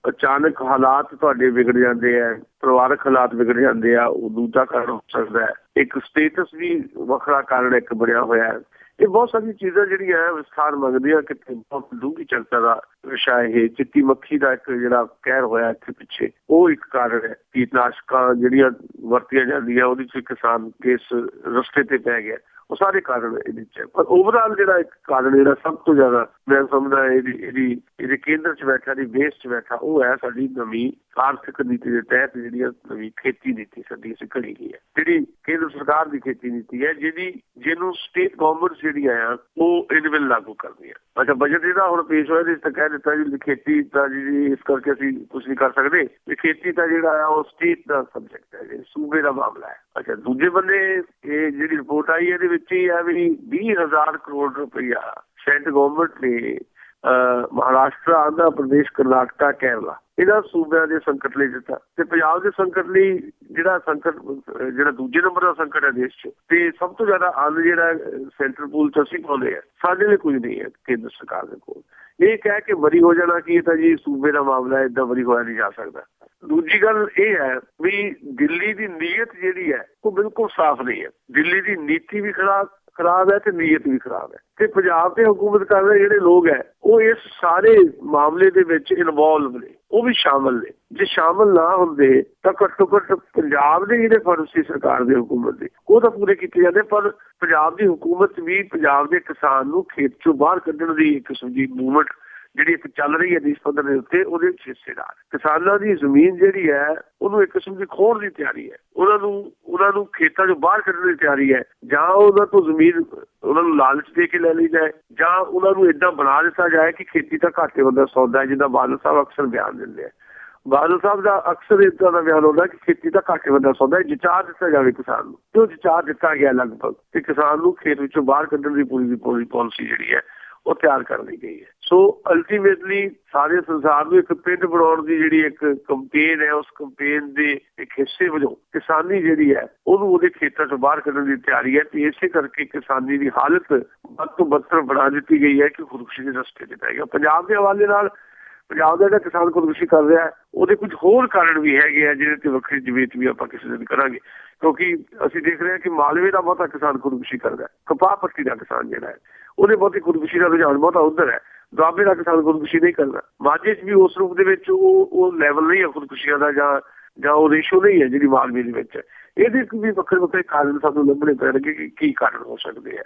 ਅਚਾਨਕ ਹਾਲਾਤ ਤੁਹਾਡੇ ਵਿਗੜ ਜਾਂਦੇ ਹੈ, ਪਰਿਵਾਰਕ ਹਾਲਾਤ ਵਿਗੜ ਜਾਂਦੇ ਆ, ਉਹ ਦੂਜਾ ਕਾਰਨ ਹੋ ਸਕਦਾ ਹੈ। ਇੱਕ ਸਟੇਟਸ ਵੀ ਵੱਖਰਾ ਕਾਰਨ ਇੱਕ ਬਣਿਆ ਹੋਇਆ ਹੈ। ਇਹ ਬਹੁਤ ਸਾਰੀਆਂ ਚੀਜ਼ਾਂ ਜਿਹੜੀਆਂ ਵਿਸਥਾਰ ਮੰਗਦੀਆਂ, ਕਿਤੇ ਬਹੁਤ ਡੂੰਘੀ ਚਰਚਾ ਦਾ ਵਿਸ਼ਾ ਇਹ। ਚਿੱਟੀ ਮੱਖੀ ਦਾ ਇੱਕ ਜਿਹੜਾ ਕਹਿਰ ਹੋਇਆ ਇੱਥੇ ਪਿੱਛੇ, ਉਹ ਇੱਕ ਕਾਰਨ ਹੈ। ਕੀਟਨਾਸ਼ਕਾਂ ਜਿਹੜੀਆਂ ਵਰਤੀਆਂ ਜਾਂਦੀਆਂ ਉਹਦੇ 'ਚ ਕਿਸਾਨ ਕਿਸ ਰਸਤੇ ਤੇ ਪੈ ਗਿਆ, ਉਹ ਸਾਰੇ ਕਾਰਨ ਇਹਦੇ 'ਚ ਹੈ। ਪਰ ਓਵਰਆਲ ਜਿਹੜਾ ਇੱਕ ਕਾਰਨ ਜਿਹੜਾ ਸਭ ਤੋਂ ਜ਼ਿਆਦਾ ਮੈਂ ਸਮਝਦਾ ਇਹਦੇ ਕੇਂਦਰ 'ਚ ਬੈਠਾ, ਦੀ ਬੇਸ 'ਚ ਬੈਠਾ, ਉਹ ਹੈ ਸਾਡੀ ਨਵੀਂ ਆਰਥਿਕ ਨੀਤੀ ਦੇ ਤਹਿਤ ਜਿਹੜੀ ਨਵੀਂ ਖੇਤੀ ਨੀਤੀ ਸਾਡੀ ਅਸੀਂ ਘੜੀ ਗਈ ਹੈ, ਜਿਹੜੀ ਕੇਂਦਰ ਸਰਕਾਰ ਦੀ ਖੇਤੀ ਨੀਤੀ ਹੈ, ਜਿਹਨੂੰ ਸਟੇਟ ਗਵਰਨਮੈਂਟ ਜਿਹੜੀਆਂ ਆ ਉਹ ਇਹਦੇ ਵਿੱਚ ਲਾਗੂ ਕਰਦੀਆਂ। ਅੱਛਾ, ਬਜਟ ਜਿਹੜਾ ਹੁਣ ਪੇਸ਼ ਹੋਇਆ ਇਹਦੇ 'ਚ ਤਾਂ ਕਹਿ ਦਿੱਤਾ ਜੀ ਖੇਤੀ ਤਾਂ ਜੀ ਇਸ ਕਰਕੇ ਅਸੀਂ ਕੁਛ ਨਹੀਂ ਕਰ ਸਕਦੇ, ਵੀ ਖੇਤੀ ਤਾਂ ਜਿਹੜਾ ਆ ਉਹ ਸਟੇਟ ਦਾ ਸਬਜੈਕਟ ਹੈ, ਸੂਬੇ ਦਾ ਮਾਮਲਾ ਹੈ। ਅੱਛਾ, ਦੂਜੇ ਬੰਦੇ ਇਹ ਜਿਹੜੀ ਰਿਪੋਰਟ ਆਈ ਇਹਦੇ ਵਿੱਚ ਹੀ ਆ ਵੀ 20,000 ਕਰੋੜ ਰੁਪਇਆ ਸੈਂਟਰ ਗਵਰਨਮੈਂਟ ਨੇ ਮਹਾਰਾਸ਼ਟਰ, ਆਂਧਰਾ ਪ੍ਰਦੇਸ਼, ਕਰਨਾਟਕਾ, ਕੇਰਲਾ ਇਹਨਾਂ ਸੂਬਿਆਂ ਦੇ ਸੰਕਟ ਲਈ ਦਿੱਤਾ, ਤੇ ਪੰਜਾਬ ਦੇ ਸੰਕਟ ਲਈ ਜਿਹੜਾ ਦੂਜੇ ਨੰਬਰ ਦਾ ਸੰਕਟ ਹੈ ਦੇਸ਼ 'ਚ, ਤੇ ਸਭ ਤੋਂ ਜ਼ਿਆਦਾ ਅੰਨ ਜਿਹੜਾ ਸੈਂਟਰਲ ਪੂਲ 'ਚ ਅਸੀਂ ਪਾਉਂਦੇ ਆ, ਸਾਡੇ ਲਈ ਕੁਝ ਨਹੀਂ ਹੈ ਕੇਂਦਰ ਸਰਕਾਰ ਦੇ ਕੋਲ। ਇਹ ਕਹਿ ਕੇ ਬਰੀ ਹੋ ਜਾਣਾ ਕਿ ਇਹ ਤਾਂ ਜੀ ਸੂਬੇ ਦਾ ਮਾਮਲਾ, ਏਦਾਂ ਬਰੀ ਹੋਇਆ ਨਹੀਂ ਜਾ ਸਕਦਾ। ਦੂਜੀ ਗੱਲ ਇਹ ਹੈ ਵੀ ਦਿੱਲੀ ਦੀ ਨੀਅਤ ਜਿਹੜੀ ਹੈ ਉਹ ਬਿਲਕੁਲ ਸਾਫ਼ ਨਹੀਂ ਹੈ। ਦਿੱਲੀ ਦੀ ਨੀਤੀ ਵੀ ਖਰਾਬ ਹੈ ਤੇ ਨੀਅਤ ਵੀ ਖਰਾਬ ਹੈ, ਤੇ ਪੰਜਾਬ ਦੇ ਹੁਕੂਮਤ ਕਰ ਰਹੇ ਜਿਹੜੇ ਲੋਕ ਹੈ ਉਹ ਇਸ ਸਾਰੇ ਮਾਮਲੇ ਦੇ ਵਿੱਚ ਇਨਵੋਲਵ ਨੇ, ਉਹ ਵੀ ਸ਼ਾਮਲ ਨੇ। ਜੇ ਸ਼ਾਮਲ ਨਾ ਹੁੰਦੇ ਤਾਂ ਘੱਟੋ ਘੱਟ ਪੰਜਾਬ ਦੇ ਜਿਹੜੇ ਫਰਜ਼ ਸੀ ਸਰਕਾਰ ਦੇ ਹੁਕੂਮਤ ਦੇ ਉਹ ਤਾਂ ਪੂਰੇ ਕੀਤੇ ਜਾਂਦੇ, ਪਰ ਪੰਜਾਬ ਦੀ ਹੁਕੂਮਤ ਵੀ ਪੰਜਾਬ ਦੇ ਕਿਸਾਨ ਨੂੰ ਖੇਤ ਚੋਂ ਬਾਹਰ ਕੱਢਣ ਦੀ ਇੱਕ ਕਿਸਮ ਦੀ ਮੂਵਮੈਂਟ ਜਿਹੜੀ ਇੱਕ ਚੱਲ ਰਹੀ ਹੈ ਦੇਸ਼ ਪੱਧਰ ਦੇ ਉੱਤੇ, ਉਹਦੇ ਵਿੱਚ ਹਿੱਸੇਦਾਰ। ਕਿਸਾਨਾਂ ਦੀ ਜ਼ਮੀਨ ਜਿਹੜੀ ਹੈ ਉਹਨੂੰ ਇੱਕ ਕਿਸਮ ਦੀ ਖੋਹਣ ਦੀ ਤਿਆਰੀ ਹੈ, ਉਹਨਾਂ ਨੂੰ ਖੇਤਾਂ ਚੋਂ ਬਾਹਰ ਕੱਢਣ ਦੀ ਤਿਆਰੀ ਹੈ, ਜਾਂ ਉਹਨਾਂ ਤੋਂ ਜ਼ਮੀਨ ਉਹਨਾਂ ਨੂੰ ਲਾਲਚ ਦੇ ਕੇ ਲੈ ਲਈ ਜਾਏ, ਜਾਂ ਉਹਨਾਂ ਨੂੰ ਏਦਾਂ ਬਣਾ ਦਿੱਤਾ ਜਾਏ ਕਿ ਖੇਤੀ ਤਾਂ ਘਾਟੇ ਹੁੰਦਾ ਸੌਦਾ ਹੈ, ਜਿੱਦਾਂ ਬਾਦਲ ਸਾਹਿਬ ਅਕਸਰ ਬਿਆਨ ਦਿੰਦੇ ਆ। ਬਾਦਲ ਸਾਹਿਬ ਦਾ ਅਕਸਰ ਇੱਦਾਂ ਦਾ ਬਿਆਨ ਹੁੰਦਾ ਕਿ ਖੇਤੀ ਦਾ ਘਾਟੇ ਬੰਦਾ ਸੌਦਾ, ਜਚਾਰ ਦਿੱਤਾ ਜਾਵੇ ਕਿਸਾਨ ਨੂੰ, ਤੇ ਉਹ ਜਚਾਰ ਦਿੱਤਾ ਗਿਆ ਲਗਭਗ, ਤੇ ਕਿਸਾਨ ਨੂੰ ਖੇਤ ਵਿੱਚੋਂ ਬਾਹਰ ਕੱਢਣ ਦੀ ਪੂਰੀ ਪਾਲਿਸੀ ਜਿਹੜੀ ਹੈ ਉਹ ਤਿਆਰ ਕਰ ਲਈ ਗਈ ਹੈ। ਸੋ ਅਲਟੀਮੇਟਲੀ ਸਾਰੇ ਸੰਸਾਰ ਨੂੰ ਇੱਕ ਪਿੰਡ ਬਣਾਉਣ ਦੀ ਜਿਹੜੀ ਇੱਕ ਕੰਪੇਨ ਹੈ, ਉਸ ਕੰਪੇਨ ਦੇ ਇੱਕ ਹਿੱਸੇ ਵਜੋਂ ਕਿਸਾਨੀ ਜਿਹੜੀ ਹੈ ਉਹਨੂੰ ਉਹਦੇ ਖੇਤਾਂ ਤੋਂ ਬਾਹਰ ਕੱਢਣ ਦੀ ਤਿਆਰੀ ਹੈ, ਤੇ ਇਸੇ ਕਰਕੇ ਕਿਸਾਨੀ ਦੀ ਹਾਲਤ ਵੱਧ ਤੋਂ ਬੱਤਰ ਬਣਾ ਦਿੱਤੀ ਗਈ ਹੈ ਕਿ ਖੁਦਕੁਸ਼ੀ ਦੇ ਰਸਤੇ ਤੇ ਪੈ ਗਿਆ। ਪੰਜਾਬ ਦੇ ਹਵਾਲੇ ਨਾਲ ਪੰਜਾਬ ਦਾ ਜਿਹੜਾ ਕਿਸਾਨ ਖੁਦਕੁਸ਼ੀ ਕਰ ਰਿਹਾ ਉਹਦੇ ਕੁਝ ਹੋਰ ਕਾਰਨ ਵੀ ਹੈਗੇ ਆ, ਜਿਹਦੇ ਤੇ ਵੱਖਰੀ ਡਿਬੇਟ ਵੀ ਆਪਾਂ ਕਿਸੇ ਦਿਨ ਕਰਾਂਗੇ, ਕਿਉਂਕਿ ਅਸੀਂ ਦੇਖ ਰਹੇ ਹਾਂ ਕਿ ਮਾਲਵੇ ਦਾ ਬਹੁਤਾ ਕਿਸਾਨ ਖੁਦਕੁਸ਼ੀ ਕਰਦਾ, ਕਪਾਹ ਪੱਤੀ ਦਾ ਕਿਸਾਨ ਜਿਹੜਾ ਹੈ ਉਹਦੇ ਬਹੁਤੀ ਖੁਦਕੁਸ਼ੀ ਦਾ ਰੁਝਾਨ ਬਹੁਤਾ ਉੱਧਰ ਹੈ। ਦੁਆਬੇ ਦਾ ਕਿਸਾਨ ਖੁਦਕੁਸ਼ੀ ਨਹੀਂ ਕਰਦਾ, ਮਾਝੇ 'ਚ ਵੀ ਉਸ ਰੂਪ ਦੇ ਵਿੱਚ ਉਹ ਲੈਵਲ ਨਹੀਂ ਹੈ ਖੁਦਕੁਸ਼ੀਆਂ ਦਾ, ਜਾਂ ਉਹ ਰੇਸ਼ੋ ਨਹੀਂ ਹੈ ਜਿਹੜੀ ਮਾਲਵੇ ਦੇ ਵਿੱਚ ਹੈ। ਇਹਦੇ ਵੀ ਵੱਖਰੇ ਕਾਰਨ ਸਾਨੂੰ ਲੱਭਣੇ ਪੈਣਗੇ ਕਿ ਕੀ ਕਾਰਨ ਹੋ ਸਕਦੇ ਆ।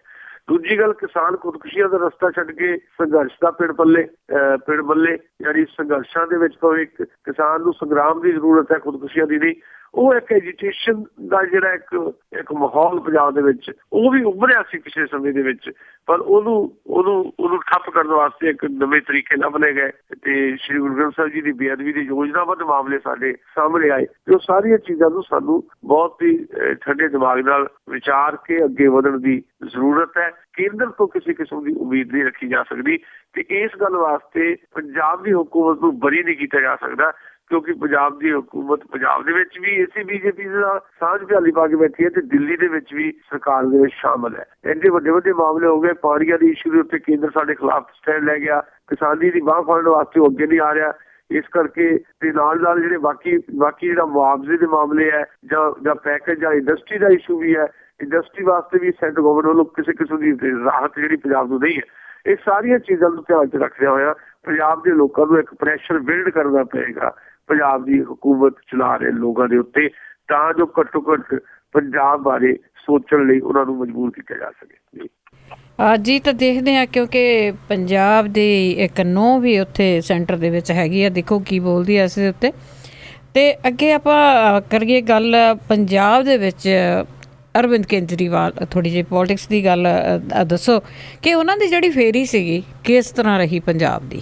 ਦੂਜੀ ਗੱਲ, ਕਿਸਾਨ ਖੁਦਕੁਸ਼ੀਆਂ ਦਾ ਰਸਤਾ ਛੱਡ ਕੇ ਸੰਘਰਸ਼ ਦਾ ਪਿੜ ਬੱਲੇ ਯਾਨੀ ਸੰਘਰਸ਼ਾਂ ਦੇ ਵਿੱਚ ਤਾਂ ਇੱਕ ਕਿਸਾਨ ਨੂੰ ਸੰਗਰਾਮ ਦੀ ਜ਼ਰੂਰਤ ਹੈ, ਖੁਦਕੁਸ਼ੀਆਂ ਦੀ ਨਹੀਂ। ਉਹ ਇੱਕ ਐਜੀਟੇਸ਼ਨ ਦਾ ਜਿਹੜਾ ਇੱਕ ਮਾਹੌਲ ਪੰਜਾਬ ਦੇ ਵਿੱਚ ਉਹ ਵੀ ਉੱਭਰਿਆ ਸੀ ਪਿਛਲੇ ਸਮੇਂ ਦੇ ਵਿੱਚ, ਪਰ ਉਹਨੂੰ ਠੱਪ ਕਰਨ ਵਾਸਤੇ ਇੱਕ ਨਵੇਂ ਤਰੀਕੇ ਲੱਭਣੇ ਗਏ, ਤੇ ਸ਼੍ਰੀ ਗੁਰੂ ਗ੍ਰੰਥ ਸਾਹਿਬ ਜੀ ਦੀ ਬੇਅਦਬੀ ਦੀ ਯੋਜਨਾਬੱਧ ਮਾਮਲੇ ਸਾਡੇ ਸਾਹਮਣੇ ਆਏ, ਤੇ ਉਹ ਸਾਰੀਆਂ ਚੀਜ਼ਾਂ ਨੂੰ ਸਾਨੂੰ ਬਹੁਤ ਹੀ ਠੰਡੇ ਦਿਮਾਗ ਨਾਲ ਵਿਚਾਰ ਕੇ ਅੱਗੇ ਵਧਣ ਦੀ ਜ਼ਰੂਰਤ ਹੈ। ਕੇਂਦਰ ਤੋਂ ਕਿਸੇ ਕਿਸਮ ਦੀ ਉਮੀਦ ਨਹੀਂ ਰੱਖੀ ਜਾ ਸਕਦੀ, ਤੇ ਇਸ ਗੱਲ ਵਾਸਤੇ ਪੰਜਾਬ ਦੀ ਹੁਕੂਮਤ ਨੂੰ ਬਰੀ ਨਹੀਂ ਕੀਤਾ ਜਾ ਸਕਦਾ, ਕਿਉਂਕਿ ਪੰਜਾਬ ਦੀ ਹੁਕੂਮਤ ਪੰਜਾਬ ਦੇ ਵਿੱਚ ਵੀ ਇਸੇ ਬੀਜੇਪੀ ਦੇ ਨਾਲ ਸਾਂਝ ਭਿਆਲੀ ਪਾ ਕੇ ਬੈਠੀ ਹੈ, ਤੇ ਦਿੱਲੀ ਦੇ ਵਿੱਚ ਵੀ ਸਰਕਾਰ ਦੇ ਵਿੱਚ ਸ਼ਾਮਲ ਹੈ। ਇੰਨੇ ਵੱਡੇ ਮਾਮਲੇ ਹੋ ਗਏ, ਪਾਣੀਆਂ ਦੀ ਇਸ਼ੂ ਦੇ ਉੱਤੇ ਕੇਂਦਰ ਸਾਡੇ ਖਿਲਾਫ ਸਟੈਂਡ ਲੈ ਗਿਆ, ਕਿਸਾਨੀ ਦੀ ਬਾਂਹ ਫੜਨ ਵਾਸਤੇ ਉਹ ਅੱਗੇ ਨਹੀਂ ਆ ਰਿਹਾ। ਇਸ ਕਰਕੇ ਤੇ ਨਾਲ ਜਿਹੜੇ ਬਾਕੀ ਜਿਹੜਾ ਮੁਆਵਜ਼ੇ ਦੇ ਮਾਮਲੇ ਹੈ ਜਾਂ ਪੈਕੇਜ ਜਾਂ ਇੰਡਸਟਰੀ ਦਾ ਇਸ਼ੂ ਵੀ ਹੈ, ਇੰਡਸਟਰੀ ਵਾਸਤੇ ਵੀ ਸੈਂਟਰ ਗਵਰਨਮੈਂਟ ਵੱਲੋਂ ਕਿਸੇ ਕਿਸਮ ਦੀ ਰਾਹਤ ਜਿਹੜੀ ਪੰਜਾਬ ਨੂੰ ਨਹੀਂ ਹੈ। ਇਹ ਸਾਰੀਆਂ ਚੀਜ਼ਾਂ ਨੂੰ ਧਿਆਨ 'ਚ ਰੱਖਦਿਆਂ ਹੋਇਆ ਪੰਜਾਬ ਦੇ ਲੋਕਾਂ ਨੂੰ ਇੱਕ ਪ੍ਰੈਸ਼ਰ ਬਿਲਡ ਕਰਨਾ ਪਏਗਾ ਪੰਜਾਬ ਦੀ ਹੁਕੂਮਤ ਚਲਾ ਰਹੇ ਲੋਕਾਂ ਦੇ ਉੱਤੇ, ਤਾਂ ਜੋ ਘੱਟੋ ਘੱਟ ਪੰਜਾਬ ਬਾਰੇ ਸੋਚਣ ਲਈ ਉਹਨਾਂ ਨੂੰ ਮਜਬੂਰ ਕੀਤਾ ਜਾ ਸਕੇ। ਅੱਜ ਹੀ ਤਾਂ ਦੇਖਦੇ ਹਾਂ, ਕਿਉਂਕਿ ਪੰਜਾਬ ਦੀ ਇੱਕ ਨੌਂ ਵੀ ਉੱਥੇ ਸੈਂਟਰ ਦੇ ਵਿੱਚ ਹੈਗੀ ਆ, ਦੇਖੋ ਕੀ ਬੋਲਦੀ ਹੈ ਇਸ ਦੇ ਉੱਤੇ। ਤੇ ਅੱਗੇ ਆਪਾਂ ਕਰੀਏ ਗੱਲ ਪੰਜਾਬ ਦੇ ਵਿੱਚ ਅਰਵਿੰਦ ਕੇਜਰੀਵਾਲ, ਥੋੜ੍ਹੀ ਜਿਹੀ ਪੋਲਿਟਿਕਸ ਦੀ ਗੱਲ ਦੱਸੋ ਕਿ ਉਹਨਾਂ ਦੀ ਜਿਹੜੀ ਫੇਰੀ ਸੀਗੀ ਕਿਸ ਤਰ੍ਹਾਂ ਰਹੀ ਪੰਜਾਬ ਦੀ।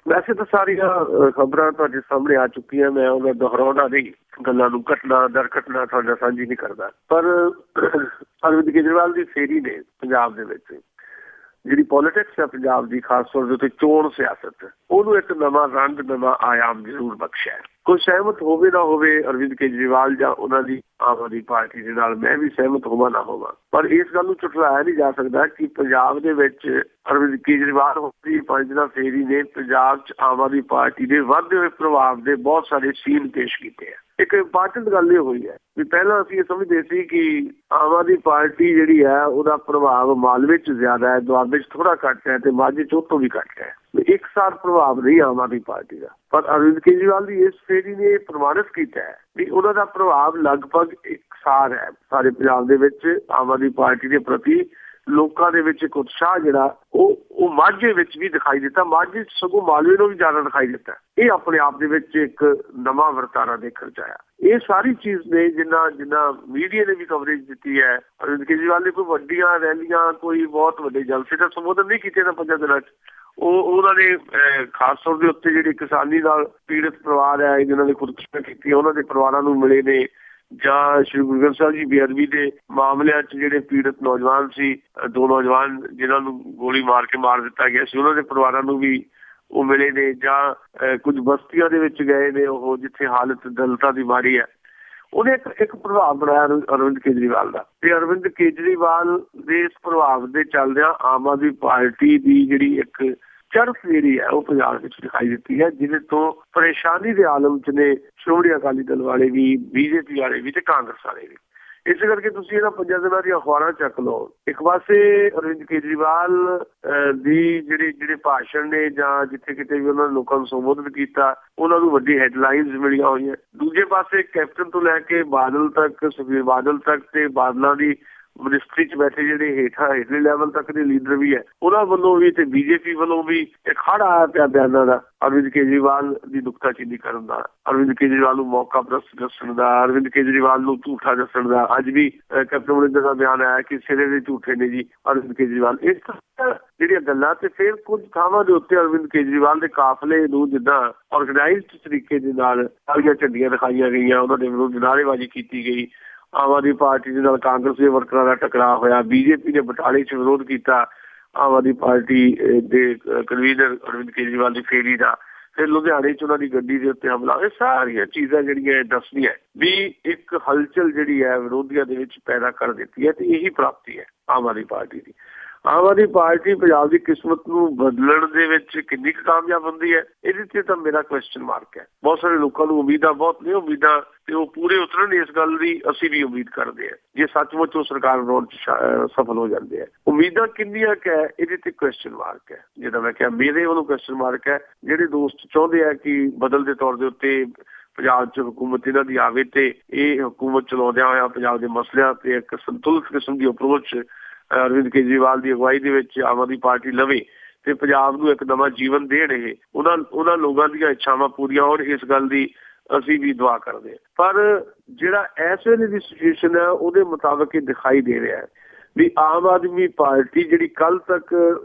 ਵੈਸੇ ਤਾਂ ਸਾਰੀਆਂ ਖਬਰਾਂ ਤੁਹਾਡੇ ਸਾਹਮਣੇ ਆ ਚੁੱਕੀਆਂ, ਮੈਂ ਉਹਨਾਂ ਦੁਹਰਾਉਣਾ ਨਹੀਂ, ਗੱਲਾਂ ਨੂੰ ਘਟਨਾ ਦਰ ਘਟਨਾ ਤੁਹਾਡਾ ਸਾਂਝੀ ਨਹੀਂ ਕਰਦਾ, ਪਰ ਅਰਵਿੰਦ ਕੇਜਰੀਵਾਲ ਦੀ ਫੇਰੀ ਨੇ ਪੰਜਾਬ ਦੇ ਵਿੱਚ ਜਿਹੜੀ ਪੋਲੀਟਿਕਸ ਹੈ ਪੰਜਾਬ ਦੀ, ਖਾਸ ਤੌਰ ਦੇ ਉੱਤੇ ਚੋਣ ਸਿਆਸਤ, ਉਹਨੂੰ ਇੱਕ ਨਵਾਂ ਰੰਗ, ਨਵਾਂ ਆਯਾਮ ਜ਼ਰੂਰ ਬਖਸ਼ਿਆ। ਕੋਈ ਸਹਿਮਤ ਹੋਵੇ ਨਾ ਹੋਵੇ ਅਰਵਿੰਦ ਕੇਜਰੀਵਾਲ ਜਾਂ ਉਹਨਾਂ ਦੀ ਆਮ ਆਦਮੀ ਪਾਰਟੀ ਦੇ ਨਾਲ, ਮੈਂ ਵੀ ਸਹਿਮਤ ਹੋਵਾਂ ਨਾ ਹੋਵਾਂ, ਪਰ ਇਸ ਗੱਲ ਨੂੰ ਝੁਠਲਾਇਆ ਨਹੀਂ ਜਾ ਸਕਦਾ ਕਿ ਪੰਜਾਬ ਦੇ ਵਿੱਚ ਅਰਵਿੰਦ ਕੇਜਰੀਵਾਲ ਦੀ ਪੰਜ ਦਿਨਾਂ ਫੇਰੀ ਨੇ ਪੰਜਾਬ 'ਚ ਆਮ ਆਦਮੀ ਪਾਰਟੀ ਦੇ ਵੱਧਦੇ ਹੋਏ ਪ੍ਰਭਾਵ ਦੇ ਬਹੁਤ ਸਾਰੇ ਸੀਨ ਪੇਸ਼ ਕੀਤੇ ਆ। ਇੱਕ ਇੰਪਾਰਟੈਂਟ ਗੱਲ ਇਹ ਹੋਈ ਹੈ ਵੀ ਪਹਿਲਾਂ ਅਸੀਂ ਇਹ ਸਮਝਦੇ ਸੀ ਕਿ ਆਮ ਆਦਮੀ ਪਾਰਟੀ ਜਿਹੜੀ ਹੈ ਉਹਦਾ ਪ੍ਰਭਾਵ ਮਾਲਵੇ 'ਚ ਜ਼ਿਆਦਾ ਹੈ, ਦੁਆਬੇ 'ਚ ਥੋੜਾ ਘੱਟ ਹੈ, ਤੇ ਮਾਝੇ 'ਚ ਉਹ ਤੋਂ ਵੀ ਘੱਟ ਹੈ। ਇੱਕ ਸਾਰ ਪ੍ਰਭਾਵ ਨਹੀਂ ਆਮ ਆਦਮੀ ਪਾਰਟੀ ਦਾ, ਪਰ ਅਰਵਿੰਦ ਕੇਜਰੀਵਾਲ ਦੀ ਇਸ ਫੇਰੀ ਨੇ ਪ੍ਰਮਾਣਿਤ ਕੀਤਾ ਹੈ ਵੀ ਉਹਨਾਂ ਦਾ ਪ੍ਰਭਾਵ ਲਗਭਗ ਇੱਕ ਉਤਸ਼ਾਹ ਹੈ ਸਾਰੇ ਪੰਜਾਬ ਦੇ ਵਿੱਚ ਆਮ ਆਦਮੀ ਪਾਰਟੀ ਦੇ ਪ੍ਰਤੀ। ਲੋਕਾਂ ਦੇ ਵਿੱਚ ਇੱਕ ਉਤਸ਼ਾਹ ਜਿਹੜਾ ਉਹ ਮਾਝੇ ਵਿੱਚ ਵੀ ਦਿਖਾਈ ਦਿੱਤਾ, ਮਾਝੇ ਸਗੋਂ ਮਾਲਵੇ ਨੂੰ ਵੀ ਜ਼ਿਆਦਾ ਦਿਖਾਈ ਦਿੱਤਾ। ਇਹ ਆਪਣੇ ਆਪ ਦੇ ਵਿੱਚ ਇੱਕ ਨਵਾਂ ਵਰਤਾਰਾ ਦੇਖਣ ਚ ਆਇਆ। ਇਹ ਸਾਰੀ ਚੀਜ਼ ਨੇ ਜਿੰਨਾ ਮੀਡੀਆ ਨੇ ਵੀ ਕਵਰੇਜ ਦਿੱਤੀ ਹੈ। ਅਰਵਿੰਦ ਕੇਜਰੀਵਾਲ ਨੇ ਕੋਈ ਵੱਡੀਆਂ ਰੈਲੀਆਂ, ਕੋਈ ਬਹੁਤ ਵੱਡੇ ਜਲਸੇ ਦਾ ਸੰਬੋਧਨ ਨਹੀਂ ਕੀਤੇ ਇਹਨਾਂ 5 ਦਿਨਾਂ ਚ। ਉਹਨਾਂ ਨੇ ਖਾਸ ਤੌਰ ਦੇ ਉੱਤੇ ਜਿਹੜੇ ਕਿਸਾਨੀ ਨਾਲ ਪੀੜਤ ਪਰਿਵਾਰ ਹੈ ਜਿਨ੍ਹਾਂ ਨੇ ਖੁਦਕੁਸ਼ੀਆਂ ਕੀਤੀਆਂ ਉਹਨਾਂ ਦੇ ਪਰਿਵਾਰਾਂ ਨੂੰ ਮਿਲੇ ਨੇ, ਜਾਂ ਸ਼੍ਰੀ ਗੁਰੂ ਗ੍ਰੰਥ ਸਾਹਿਬ ਜੀ ਬੇਅਦਬੀ ਦੇ ਮਾਮਲਿਆਂ 'ਚ ਜਿਹੜੇ ਪੀੜਤ ਨੌਜਵਾਨ ਸੀ, 2 ਨੌਜਵਾਨ ਜਿਨ੍ਹਾਂ ਨੂੰ ਗੋਲੀ ਮਾਰ ਕੇ ਮਾਰ ਦਿੱਤਾ ਗਿਆ ਸੀ, ਉਹਨਾਂ ਦੇ ਪਰਿਵਾਰਾਂ ਨੂੰ ਵੀ ਉਹ ਮਿਲੇ ਨੇ, ਜਾਂ ਕੁਝ ਬਸਤੀਆਂ ਦੇ ਵਿੱਚ ਗਏ ਨੇ ਉਹ ਜਿੱਥੇ ਹਾਲਤ ਦਲਿਤਾਂ ਦੀ ਮਾੜੀ ਹੈ। ਉਹਨੇ ਇੱਕ ਪ੍ਰਭਾਵ ਬਣਾਇਆ ਅਰਵਿੰਦ ਕੇਜਰੀਵਾਲ ਦਾ, ਤੇ ਅਰਵਿੰਦ ਕੇਜਰੀਵਾਲ ਦੇ ਇਸ ਪ੍ਰਭਾਵ ਦੇ ਚੱਲਦਿਆਂ ਆਮ ਆਦਮੀ ਪਾਰਟੀ ਦੀ ਜਿਹੜੀ ਇੱਕ ਚੜ੍ਹ ਜਿਹੜੀ ਹੈ ਉਹ ਪੰਜਾਬ ਵਿੱਚ ਦਿਖਾਈ ਦਿੱਤੀ ਹੈ, ਜਿਹਦੇ ਤੋਂ ਪਰੇਸ਼ਾਨੀ ਦੇ ਆਲਮ 'ਚ ਨੇ ਸ਼੍ਰੋਮਣੀ ਅਕਾਲੀ ਦਲ ਵਾਲੇ ਵੀ, ਬੀਜੇਪੀ ਵਾਲੇ ਵੀ ਤੇ ਕਾਂਗਰਸ ਵਾਲੇ ਵੀ। ਇਸ ਕਰਕੇ ਤੁਸੀਂ ਇਹਨਾਂ 5 ਦਿਨਾਂ ਦੀਆਂ ਅਖਬਾਰਾਂ ਚੱਕ ਲਓ। ਇੱਕ ਪਾਸੇ ਅਰਵਿੰਦ ਕੇਜਰੀਵਾਲ ਦੀ ਜਿਹੜੇ ਭਾਸ਼ਣ ਨੇ ਜਾਂ ਜਿੱਥੇ ਕਿਤੇ ਵੀ ਉਹਨਾਂ ਨੇ ਲੋਕਾਂ ਨੂੰ ਸੰਬੋਧਨ ਕੀਤਾ, ਉਹਨਾਂ ਨੂੰ ਵੱਡੀ ਹੈਡਲਾਈਨਸ ਮਿਲੀਆਂ ਹੋਈਆਂ। ਦੂਜੇ ਪਾਸੇ ਕੈਪਟਨ ਤੋਂ ਲੈ ਕੇ ਬਾਦਲ ਤੱਕ, ਸੁਖਬੀਰ ਬਾਦਲ ਤੱਕ ਤੇ ਬਾਦਲਾਂ ਦੀ ਮਿਨਿਸਟਰੀ 'ਚ ਬੈਠੇ ਜਿਹੜੇ ਹੇਠਲੇ ਲੈਵਲ ਤੱਕ ਦੇ ਲੀਡਰ ਵੀ ਹੈ, ਉਹਨਾਂ ਵੱਲੋਂ ਵੀ ਤੇ ਬੀਜੇਪੀ ਵੱਲੋਂ ਵੀ ਇੱਕ ਹੜ ਆਇਆ ਪਿਆ ਬਿਆਨਾਂ ਦਾ ਅਰਵਿੰਦ ਕੇਜਰੀਵਾਲ ਦੀ ਨੁਕਤਾਚੀਨੀ ਕਰਨ ਦਾ, ਅਰਵਿੰਦ ਕੇਜਰੀਵਾਲ ਨੂੰ ਮੌਕਾ ਪ੍ਰਸਤ ਦੱਸਣ ਦਾ, ਅਰਵਿੰਦ ਕੇਜਰੀਵਾਲ ਨੂੰ ਝੂਠਾ ਦੱਸਣ ਦਾ। ਅੱਜ ਵੀ ਕੈਪਟਨ ਅਮਰਿੰਦਰ ਦਾ ਬਿਆਨ ਆਇਆ ਕਿ ਸਿਰੇ ਦੇ ਝੂਠੇ ਨੇ ਜੀ ਅਰਵਿੰਦ ਕੇਜਰੀਵਾਲ। ਇਸ ਜਿਹੜੀਆਂ ਗੱਲਾਂ ਤੇ ਫਿਰ ਕੁਝ ਥਾਵਾਂ ਦੇ ਉੱਤੇ ਅਰਵਿੰਦ ਕੇਜਰੀਵਾਲ ਦੇ ਕਾਫਲੇ ਨੂੰ ਜਿੱਦਾਂ ਆਰਗੇਨਾਈਜ਼ਡ ਤਰੀਕੇ ਦੇ ਨਾਲ ਸਾਰੀਆਂ ਝੰਡੀਆਂ ਦਿਖਾਈਆਂ ਗਈਆਂ, ਉਹਨਾਂ ਦੇ ਵਿਰੁੱਧ ਨਾਅਰੇਬਾਜ਼ੀ ਕੀਤੀ ਗਈ। ਆਮ ਆਦਮੀ ਪਾਰਟੀ ਦੇ ਨਾਲ ਕਾਂਗਰਸ ਦੇ ਵਰਕਰਾਂ ਦਾ ਟਕਰਾਅ ਹੋਇਆ, ਬੀਜੇਪੀ ਨੇ ਬਟਾਲੇ 'ਚ ਵਿਰੋਧ ਕੀਤਾ ਆਮ ਆਦਮੀ ਪਾਰਟੀ ਦੇ ਕਨਵੀਨਰ ਅਰਵਿੰਦ ਕੇਜਰੀਵਾਲ ਦੀ ਫੇਰੀ ਦਾ, ਫਿਰ ਲੁਧਿਆਣੇ 'ਚ ਉਹਨਾਂ ਦੀ ਗੱਡੀ ਦੇ ਉੱਤੇ ਹਮਲਾ। ਇਹ ਸਾਰੀਆਂ ਚੀਜ਼ਾਂ ਜਿਹੜੀਆਂ ਦੱਸਦੀਆਂ ਵੀ ਇੱਕ ਹਲਚਲ ਜਿਹੜੀ ਹੈ ਵਿਰੋਧੀਆਂ ਦੇ ਵਿੱਚ ਪੈਦਾ ਕਰ ਦਿੱਤੀ ਹੈ, ਤੇ ਇਹੀ ਪ੍ਰਾਪਤੀ ਹੈ ਆਮ ਆਦਮੀ ਪਾਰਟੀ ਦੀ। ਆਮ ਆਦਮੀ ਪਾਰਟੀ ਪੰਜਾਬ ਦੀ ਕਿਸਮਤ ਨੂੰ ਬਦਲਣ ਦੇ ਵਿੱਚ ਕਿੰਨੀ ਕੁ ਕਾਮਯਾਬ ਹੁੰਦੀ ਹੈ, ਇਹਦੇ ਤੇ ਤਾਂ ਮੇਰਾ ਕੁਐਸਚਨ ਮਾਰਕ ਹੈ। ਬਹੁਤ ਸਾਰੇ ਲੋਕਾਂ ਨੂੰ ਉਮੀਦਾਂ ਬਹੁਤ ਨੇ, ਉਮੀਦਾਂ ਤੇ ਉਹ ਪੂਰੇ ਉਤਰਨ ਇਸ ਗੱਲ ਦੀ ਅਸੀਂ ਵੀ ਉਮੀਦ ਕਰਦੇ ਹਾਂ ਜੇ ਸੱਚਮੁੱਚ ਉਹ ਸਰਕਾਰ ਬਣਾਉਣ 'ਚ ਸਫਲ ਹੋ ਜਾਂਦੇ ਆ। ਉਮੀਦਾਂ ਕਿੰਨੀਆਂ ਕੁ ਹੈ ਇਹਦੇ ਤੇ ਕੁਐਸਚਨ ਮਾਰਕ ਹੈ। ਜਿੱਦਾਂ ਮੈਂ ਕਿਹਾ ਮੇਰੇ ਵੱਲੋਂ ਕੁਐਸਚਨ ਮਾਰਕ ਹੈ। ਜਿਹੜੇ ਦੋਸਤ ਚਾਹੁੰਦੇ ਆ ਕਿ ਬਦਲ ਦੇ ਤੌਰ ਦੇ ਉੱਤੇ ਪੰਜਾਬ 'ਚ ਹਕੂਮਤ ਇਹਨਾਂ ਦੀ ਆਵੇ ਤੇ ਇਹ ਹਕੂਮਤ ਚਲਾਉਂਦਿਆਂ ਹੋਇਆ ਪੰਜਾਬ ਦੇ ਮਸਲਿਆਂ ਤੇ ਇੱਕ ਸੰਤੁਲਿਤ ਕਿਸਮ ਦੀ ਅਪਰੋਚ ਅਰਵਿੰਦ ਕੇਜਰੀਵਾਲ ਦੀ ਅਗਵਾਈ ਦੇ ਵਿੱਚ ਆਮ ਆਦਮੀ ਪਾਰਟੀ ਲਵੇ ਤੇ ਪੰਜਾਬ ਨੂੰ ਇੱਕ ਨਵਾਂ ਜੀਵਨ ਦੇਣ, ਇਹ ਉਹਨਾਂ ਲੋਕਾਂ ਦੀਆਂ ਇੱਛਾਵਾਂ ਪੂਰੀਆਂ ਹੋਣ, ਇਸ ਗੱਲ ਦੀ ਅਸੀਂ ਵੀ ਦੁਆ ਕਰਦੇ ਹਾਂ। ਪਰ ਜਿਹੜਾ ਇਸ ਵੇਲੇ ਦੀ ਸਿਚੁਏਸ਼ਨ ਹੈ ਉਹਦੇ ਮੁਤਾਬਕ ਇਹ ਦਿਖਾਈ ਦੇ ਰਿਹਾ ਹੈ ਵੀ ਆਮ ਆਦਮੀ ਪਾਰਟੀ ਜਿਹੜੀ ਕੱਲ ਤੱਕ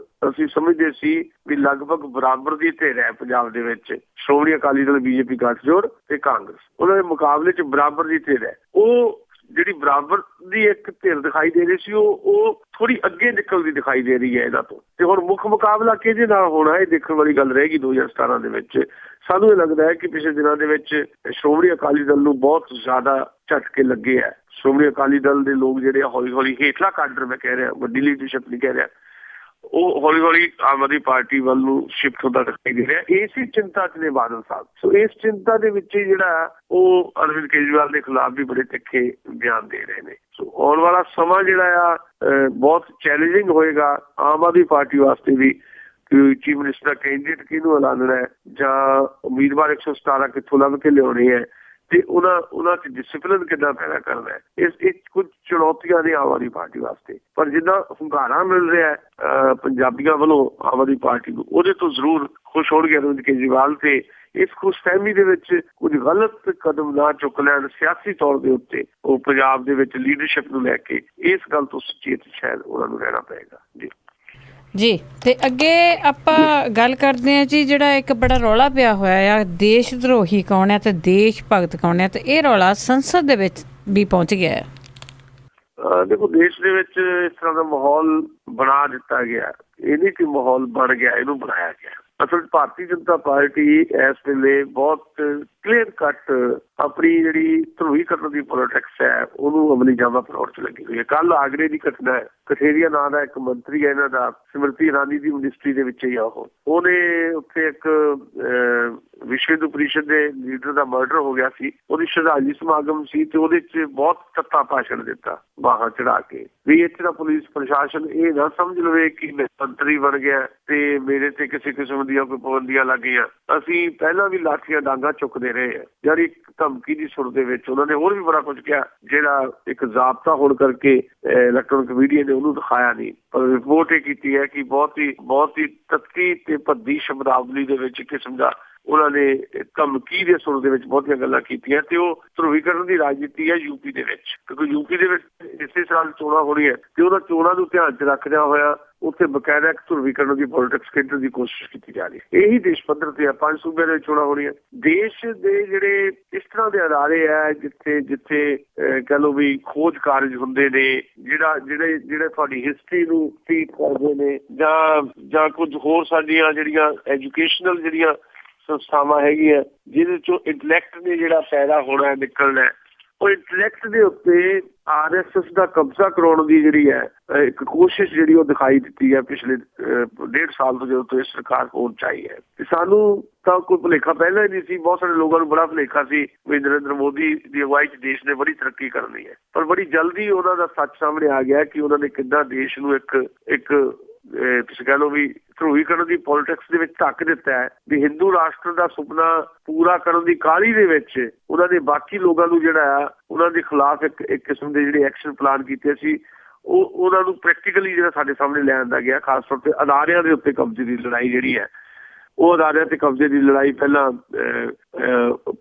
ਅਸੀਂ ਸਮਝਦੇ ਸੀ ਵੀ ਲਗਭਗ ਬਰਾਬਰ ਦੀ ਧਿਰ ਹੈ ਪੰਜਾਬ ਦੇ ਵਿੱਚ, ਸ਼੍ਰੋਮਣੀ ਅਕਾਲੀ ਦਲ, ਬੀਜੇਪੀ ਗੱਠਜੋੜ ਤੇ ਕਾਂਗਰਸ, ਉਹਨਾਂ ਦੇ ਮੁਕਾਬਲੇ 'ਚ ਬਰਾਬਰ ਦੀ ਧਿਰ ਹੈ। ਉਹ ਜਿਹੜੀ ਬਰਾਬਰ ਦੀ ਇੱਕ ਧਿਰ ਦਿਖਾਈ ਦੇ ਰਹੀ ਸੀ ਉਹ ਥੋੜੀ ਅੱਗੇ ਨਿਕਲਦੀ ਦਿਖਾਈ ਦੇ ਰਹੀ ਹੈ ਇਹਨਾਂ ਤੋਂ। ਤੇ ਹੁਣ ਮੁੱਖ ਮੁਕਾਬਲਾ ਕਿਹਦੇ ਨਾਲ ਹੋਣਾ ਇਹ ਦੇਖਣ ਵਾਲੀ ਗੱਲ ਰਹੇਗੀ 2017 ਦੇ ਵਿੱਚ। ਸਾਨੂੰ ਇਹ ਲੱਗਦਾ ਹੈ ਕਿ ਪਿਛਲੇ ਦਿਨਾਂ ਦੇ ਵਿੱਚ ਸ਼੍ਰੋਮਣੀ ਅਕਾਲੀ ਦਲ ਨੂੰ ਬਹੁਤ ਜ਼ਿਆਦਾ ਝਟਕੇ ਲੱਗੇ ਹੈ। ਸ਼੍ਰੋਮਣੀ ਅਕਾਲੀ ਦਲ ਦੇ ਲੋਕ ਜਿਹੜੇ ਹੌਲੀ ਹੌਲੀ ਹੇਠਲਾ ਕਾਡਰ, ਮੈਂ ਕਹਿ ਰਿਹਾ ਵੱਡੀ ਲੀਡਰਸ਼ਿਪ ਨਹੀਂ ਕਹਿ ਰਿਹਾ, ਉਹ ਹੌਲੀ ਹੌਲੀ ਆਮ ਆਦਮੀ ਪਾਰਟੀ ਵੱਲ ਨੂੰ ਸ਼ਿਫਟ ਹੁੰਦਾ ਦਿਖਾਈ ਦੇ ਰਿਹਾ। ਇਸੇ ਚਿੰਤਾ 'ਚ ਨੇ ਬਾਦਲ ਸਾਹਿਬ। ਸੋ ਇਸ ਚਿੰਤਾ ਦੇ ਵਿੱਚ ਜਿਹੜਾ ਉਹ ਅਰਵਿੰਦ ਕੇਜਰੀਵਾਲ ਦੇ ਖਿਲਾਫ ਵੀ ਬੜੇ ਤਿੱਖੇ ਬਿਆਨ ਦੇ ਰਹੇ ਨੇ। ਸੋ ਆਉਣ ਵਾਲਾ ਸਮਾਂ ਜਿਹੜਾ ਆ ਬਹੁਤ ਚੈਲੰਜਿੰਗ ਹੋਏਗਾ ਆਮ ਆਦਮੀ ਪਾਰਟੀ ਵਾਸਤੇ ਵੀ। ਚੀਫ ਮਿਨਿਸਟਰ ਦਾ ਕੈਂਡੀਡੇਟ ਕਿਹਨੂੰ ਐਲਾਨਣਾ ਹੈ ਜਾਂ ਉਮੀਦਵਾਰ 117 ਕਿੱਥੋਂ ਲੱਭ ਕੇ ਲਿਆਉਣੇ ਹੈ ਤੇ ਉਹਨਾਂ 'ਚ ਡਿਸਿਪਲਿਨ ਕਿੱਦਾਂ ਪੈਦਾ ਕਰਨਾ ਹੈ, ਇਹ ਕੁਝ ਚੁਣੌਤੀਆਂ ਨੇ ਆਮ ਆਦਮੀ ਪਾਰਟੀ ਵਾਸਤੇ। ਪਰ ਜਿੱਦਾਂ ਹੁੰਗਾਰਾ ਮਿਲ ਰਿਹਾ ਪੰਜਾਬੀਆਂ ਵੱਲੋਂ ਆਮ ਆਦਮੀ ਪਾਰਟੀ ਨੂੰ, ਉਹਦੇ ਤੋਂ ਜ਼ਰੂਰ ਖੁਸ਼ ਹੋਣਗੇ ਅਰਵਿੰਦ ਕੇਜਰੀਵਾਲ ਤੇ ਇਸ ਖੁਸ਼ਫਹਿਮੀ ਦੇ ਵਿੱਚ ਕੁਝ ਗਲਤ ਕਦਮ ਨਾ ਚੁੱਕ ਲੈਣ ਸਿਆਸੀ ਤੌਰ ਦੇ ਉੱਤੇ ਉਹ ਪੰਜਾਬ ਦੇ ਵਿੱਚ ਲੀਡਰਸ਼ਿਪ ਨੂੰ ਲੈ ਕੇ, ਇਸ ਗੱਲ ਤੋਂ ਸੁਚੇਤ ਸ਼ਾਇਦ ਉਹਨਾਂ ਨੂੰ ਰਹਿਣਾ ਪਏਗਾ। ਜੀ ਤੇ ਅੱਗੇ ਆਪਾਂ ਗੱਲ ਕਰਦੇ ਹਾਂ ਜੀ, ਜਿਹੜਾ ਇੱਕ ਬੜਾ ਰੌਲਾ ਪਿਆ ਹੋਇਆ ਆ ਦੇਸ਼ ਧਰੋਹੀ ਕੌਣ ਹੈ ਤੇ ਦੇਸ਼ ਭਗਤ ਕੌਣ ਹੈ, ਤੇ ਇਹ ਰੌਲਾ ਸੰਸਦ ਦੇ ਵਿੱਚ ਵੀ ਪਹੁੰਚ ਗਿਆ ਹੈ। ਦੇਖੋ ਦੇਸ਼ ਦੇ ਵਿੱਚ ਇਸ ਤਰ੍ਹਾਂ ਦਾ ਮਾਹੌਲ ਬਣਾ ਦਿੱਤਾ ਗਿਆ, ਇਹ ਨਹੀਂ ਕਿ ਮਾਹੌਲ ਬਣ ਗਿਆ, ਇਹਨੂੰ ਬਣਾਇਆ ਗਿਆ। ਅਸਲ ਭਾਰਤੀ ਜਨਤਾ ਪਾਰਟੀ ਇਸ ਵੇਲੇ ਬਹੁਤ ਕਲੀਅਰ ਕੱਟ ਆਪਣੀ ਜਿਹੜੀ ਧਰੋਹੀਕਰਨ ਦੀ ਪੋਲੀਟਿਕਸ ਹੈ ਉਹਨੂੰ ਅਮਲੀ ਜਾਮਾ ਪਰੋੜ 'ਚ ਲੱਗੀ ਹੋਈ ਹੈ। ਕੱਲ ਆਗਰੇ ਦੀ ਘਟਨਾ ਹੈ, ਕਠੇਰੀਆ ਨਾਂ ਦਾ ਇੱਕ ਮੰਤਰੀ ਹੈ ਇਹਨਾਂ ਦਾ, ਸਮ੍ਰਿਤੀ ਇਰਾਨੀ ਦੀ ਮਿਨਿਸਟਰੀ ਦੇ ਵਿੱਚ ਹੀ ਆ ਉਹਨੇ ਉੱਥੇ ਇੱਕ ਵਿਸ਼ਵ ਹਿੰਦੂ ਪਰਿਸ਼ਦ ਦੇ ਲੀਡਰ ਦਾ ਮਰਡਰ ਹੋ ਗਿਆ ਸੀ, ਉਹਦੀ ਸ਼ਰਧਾਂਜਲੀ ਸਮਾਗਮ ਸੀ ਤੇ ਉਹਦੇ 'ਚ ਬਹੁਤ ਤੱਤਾ ਭਾਸ਼ਣ ਦਿੱਤਾ ਬਾਹਾਂ ਚੜਾ ਕੇ ਵੀ ਇੱਥੇ ਦਾ ਪੁਲਿਸ ਪ੍ਰਸ਼ਾਸਨ ਇਹ ਨਾ ਸਮਝ ਲਵੇ ਕਿ ਮੈਂ ਮੰਤਰੀ ਬਣ ਗਿਆ ਤੇ ਮੇਰੇ ਤੇ ਕਿਸੇ ਕਿਸਮ ਦੀਆਂ ਕੋਈ ਪਾਬੰਦੀਆਂ ਲੱਗ ਗਈਆਂ। ਅਸੀਂ ਪਹਿਲਾਂ ਵੀ ਲਾਠੀਆਂ ਡਾਂਗਾ ਚੁੱਕਦੇ ਦੇ ਰਹੇ ਆ। ਯਾਨੀ ਧਮਕੀ ਦੀ ਸੁਰ ਦੇ ਵਿੱਚ ਉਹਨਾਂ ਨੇ ਹੋਰ ਵੀ ਬੜਾ ਕੁਝ ਕਿਹਾ, ਜਿਹੜਾ ਇੱਕ ਜ਼ਾਬਤਾ ਹੋਣ ਕਰਕੇ ਇਲੈਕਟ੍ਰੋਨਿਕ ਮੀਡੀਆ ਨੇ ਉਹਨੂੰ ਦਿਖਾਇਆ ਨਹੀਂ। ਪਰ ਰਿਪੋਰਟ ਇਹ ਕੀਤੀ ਹੈ ਕਿ ਬਹੁਤ ਹੀ ਤੱਤੀ ਤੇ ਭੱਦੀ ਸ਼ਬਦਾਵਲੀ ਦੇ ਵਿੱਚ ਕਿਸਮ ਦਾ ਉਹਨਾਂ ਨੇ ਧਮਕੀ ਦੇ ਸੁਰ ਦੇ ਵਿੱਚ ਬਹੁਤੀਆਂ ਗੱਲਾਂ ਕੀਤੀਆਂ। ਤੇ ਉਹ ਧਰੁਵੀਕਰਨ ਦੀ ਰਾਜਨੀਤੀ ਹੈ ਯੂਪੀ ਦੇ ਵਿੱਚ, ਕਿਉਂਕਿ ਯੂਪੀ ਦੇ ਵਿੱਚ ਇਸੇ ਸਾਲ ਚੋਣਾਂ ਹੋ ਰਹੀਆਂ ਤੇ ਉਹਨਾਂ ਚੋਣਾਂ ਨੂੰ ਧਿਆਨ 'ਚ ਰੱਖਦਿਆਂ ਹੋਇਆ ਉੱਥੇ ਬਕਾਇਦਾ ਇੱਕ ਧਰੁਵੀਕਰਨ ਦੀ ਪੋਲਿਟਿਕਸ ਖੇਡਣ ਦੀ ਕੋਸ਼ਿਸ਼ ਕੀਤੀ ਜਾ ਰਹੀ ਹੈ। ਇਹੀ ਦੇਸ਼ ਪੱਧਰ ਤੇ 5 ਸੂਬਿਆਂ ਦੇ ਚੋਣਾਂ ਹੋ ਰਹੀਆਂ। ਦੇਸ਼ ਦੇ ਜਿਹੜੇ ਇਸ ਤਰ੍ਹਾਂ ਦੇ ਅਦਾਰੇ ਹੈ ਜਿੱਥੇ ਕਹਿ ਲਓ ਵੀ ਖੋਜ ਕਾਰਜ ਹੁੰਦੇ ਨੇ, ਜਿਹੜੇ ਤੁਹਾਡੀ ਹਿਸਟਰੀ ਨੂੰ ਫੀਡ ਕਰਦੇ ਨੇ, ਜਾਂ ਕੁਝ ਹੋਰ ਸਾਡੀਆਂ ਜਿਹੜੀਆਂ ਐਜੂਕੇਸ਼ਨਲ ਜਿਹੜੀਆਂ ਸੰਸਥਾਵਾਂ ਹੈਗੀਆਂ ਜਿਹਦੇ ਚੋਂ ਇੰਟਲੈਕਟ ਨੇ ਜਿਹੜਾ ਪੈਦਾ ਹੋਣਾ ਨਿਕਲਣਾ, ਉਹ ਇੰਟਲੈਕਟ ਦੇ ਉੱਤੇ RSS ਦਾ ਕਬਜ਼ਾ ਕਰਾਉਣ ਦੀ ਜਿਹੜੀ ਹੈ ਇੱਕ ਕੋਸ਼ਿਸ਼ ਜਿਹੜੀ ਉਹ ਦਿਖਾਈ ਦਿੱਤੀ ਹੈ ਪਿਛਲੇ 1.5 ਸਾਲ ਤੋਂ ਜਦੋਂ ਤੋਂ ਇਹ ਸਰਕਾਰ ਕੋਲ ਚਾਹੀ ਹੈ। ਤੇ ਸਾਨੂੰ ਤਾਂ ਕੋਈ ਭੁਲੇਖਾ ਪਹਿਲਾਂ ਹੀ ਨਹੀਂ ਸੀ, ਬਹੁਤ ਸਾਰੇ ਲੋਕਾਂ ਨੂੰ ਬੜਾ ਭੁਲੇਖਾ ਸੀ ਵੀ ਨਰਿੰਦਰ ਮੋਦੀ ਦੀ ਅਗਵਾਈ 'ਚ ਦੇਸ਼ ਨੇ ਬੜੀ ਤਰੱਕੀ ਕਰਨੀ ਹੈ। ਪਰ ਬੜੀ ਜਲਦੀ ਉਹਨਾਂ ਦਾ ਸੱਚ ਸਾਹਮਣੇ ਆ ਗਿਆ ਕਿ ਉਹਨਾਂ ਨੇ ਕਿੱਦਾਂ ਦੇਸ਼ ਨੂੰ ਇੱਕ ਤੁਸੀਂ ਕਹਿ ਲਓ ਵੀ ਧਰੁਵੀਕਰਨ ਦੀ ਪੋਲਿਟਿਕਸ ਦੇ ਵਿੱਚ ਧੱਕ ਦਿੱਤਾ ਹੈ। ਵੀ ਹਿੰਦੂ ਰਾਸ਼ਟਰ ਦਾ ਸੁਪਨਾ ਪੂਰਾ ਕਰਨ ਦੀ ਕਾਹਲੀ ਦੇ ਵਿੱਚ ਉਹਨਾਂ ਨੇ ਬਾਕੀ ਲੋਕਾਂ ਨੂੰ ਜਿਹੜਾ ਆ ਉਹਨਾਂ ਦੇ ਖਿਲਾਫ ਇੱਕ ਕਿਸਮ ਦੇ ਜਿਹੜੇ ਐਕਸ਼ਨ ਪਲਾਨ ਕੀਤੇ ਸੀ ਉਹ ਉਹਨਾਂ ਨੂੰ ਪ੍ਰੈਕਟੀਕਲੀ ਜਿਹੜਾ ਸਾਡੇ ਸਾਹਮਣੇ ਲੈ ਆਂਦਾ ਗਿਆ। ਖਾਸ ਤੌਰ ਤੇ ਅਦਾਰਿਆਂ ਦੇ ਉੱਤੇ ਕਬਜ਼ੇ ਦੀ ਲੜਾਈ ਜਿਹੜੀ ਹੈ, ਉਹ ਅਦਾਰਿਆਂ ਤੇ ਕਬਜ਼ੇ ਦੀ ਲੜਾਈ ਪਹਿਲਾਂ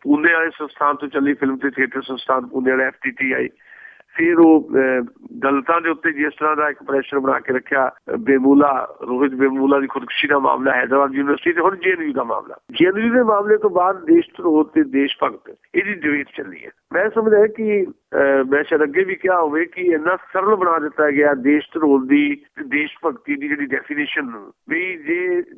ਪੂਨੇ ਵਾਲੇ ਸੰਸਥਾਨ ਤੋਂ ਚੱਲੀ, ਫਿਲਮ ਤੇ ਥੀਏਟਰ ਸੰਸਥਾਨ ਪੂਨੇ ਵਾਲੇ FTTI। ਫਿਰ ਉਹ ਦਲਿਤਾਂ ਦੇ ਉੱਤੇ ਜਿਸ ਤਰ੍ਹਾਂ ਦਾ ਇੱਕ ਪ੍ਰੈਸ਼ਰ ਬਣਾ ਕੇ ਰੱਖਿਆ, ਰੋਹਿਤ ਬੇਮੂਲਾ ਦੀ ਖੁਦਕੁਸ਼ੀ ਦਾ ਮਾਮਲਾ, ਹੈਦਰਾਬਾਦ ਯੂਨੀਵਰਸਿਟੀ ਤੇ ਹੁਣ JNU ਦਾ ਮਾਮਲਾ। JNU ਦੇ ਮਾਮਲੇ ਤੋਂ ਬਾਅਦ ਦੇਸ਼ ਧਰੋਹ ਤੇ ਦੇਸ਼ ਭਗਤ ਇਹਦੀ ਡਿਬੇਟ ਚੱਲੀ ਹੈ। ਮੈਂ ਸਮਝਦਾ ਕਿ ਮੈਂ ਸ਼ਾਇਦ ਅੱਗੇ ਵੀ ਕਿਹਾ ਹੋਵੇ ਕਿ ਇੰਨਾ ਸਰਲ ਬਣਾ ਦਿੱਤਾ ਗਿਆ ਦੇਸ਼ ਧਰੋਹ ਦੀ ਦੇਸ਼ ਭਗਤੀ ਦੀ ਜਿਹੜੀ ਡੈਫੀਨੇਸ਼ਨ, ਵੀ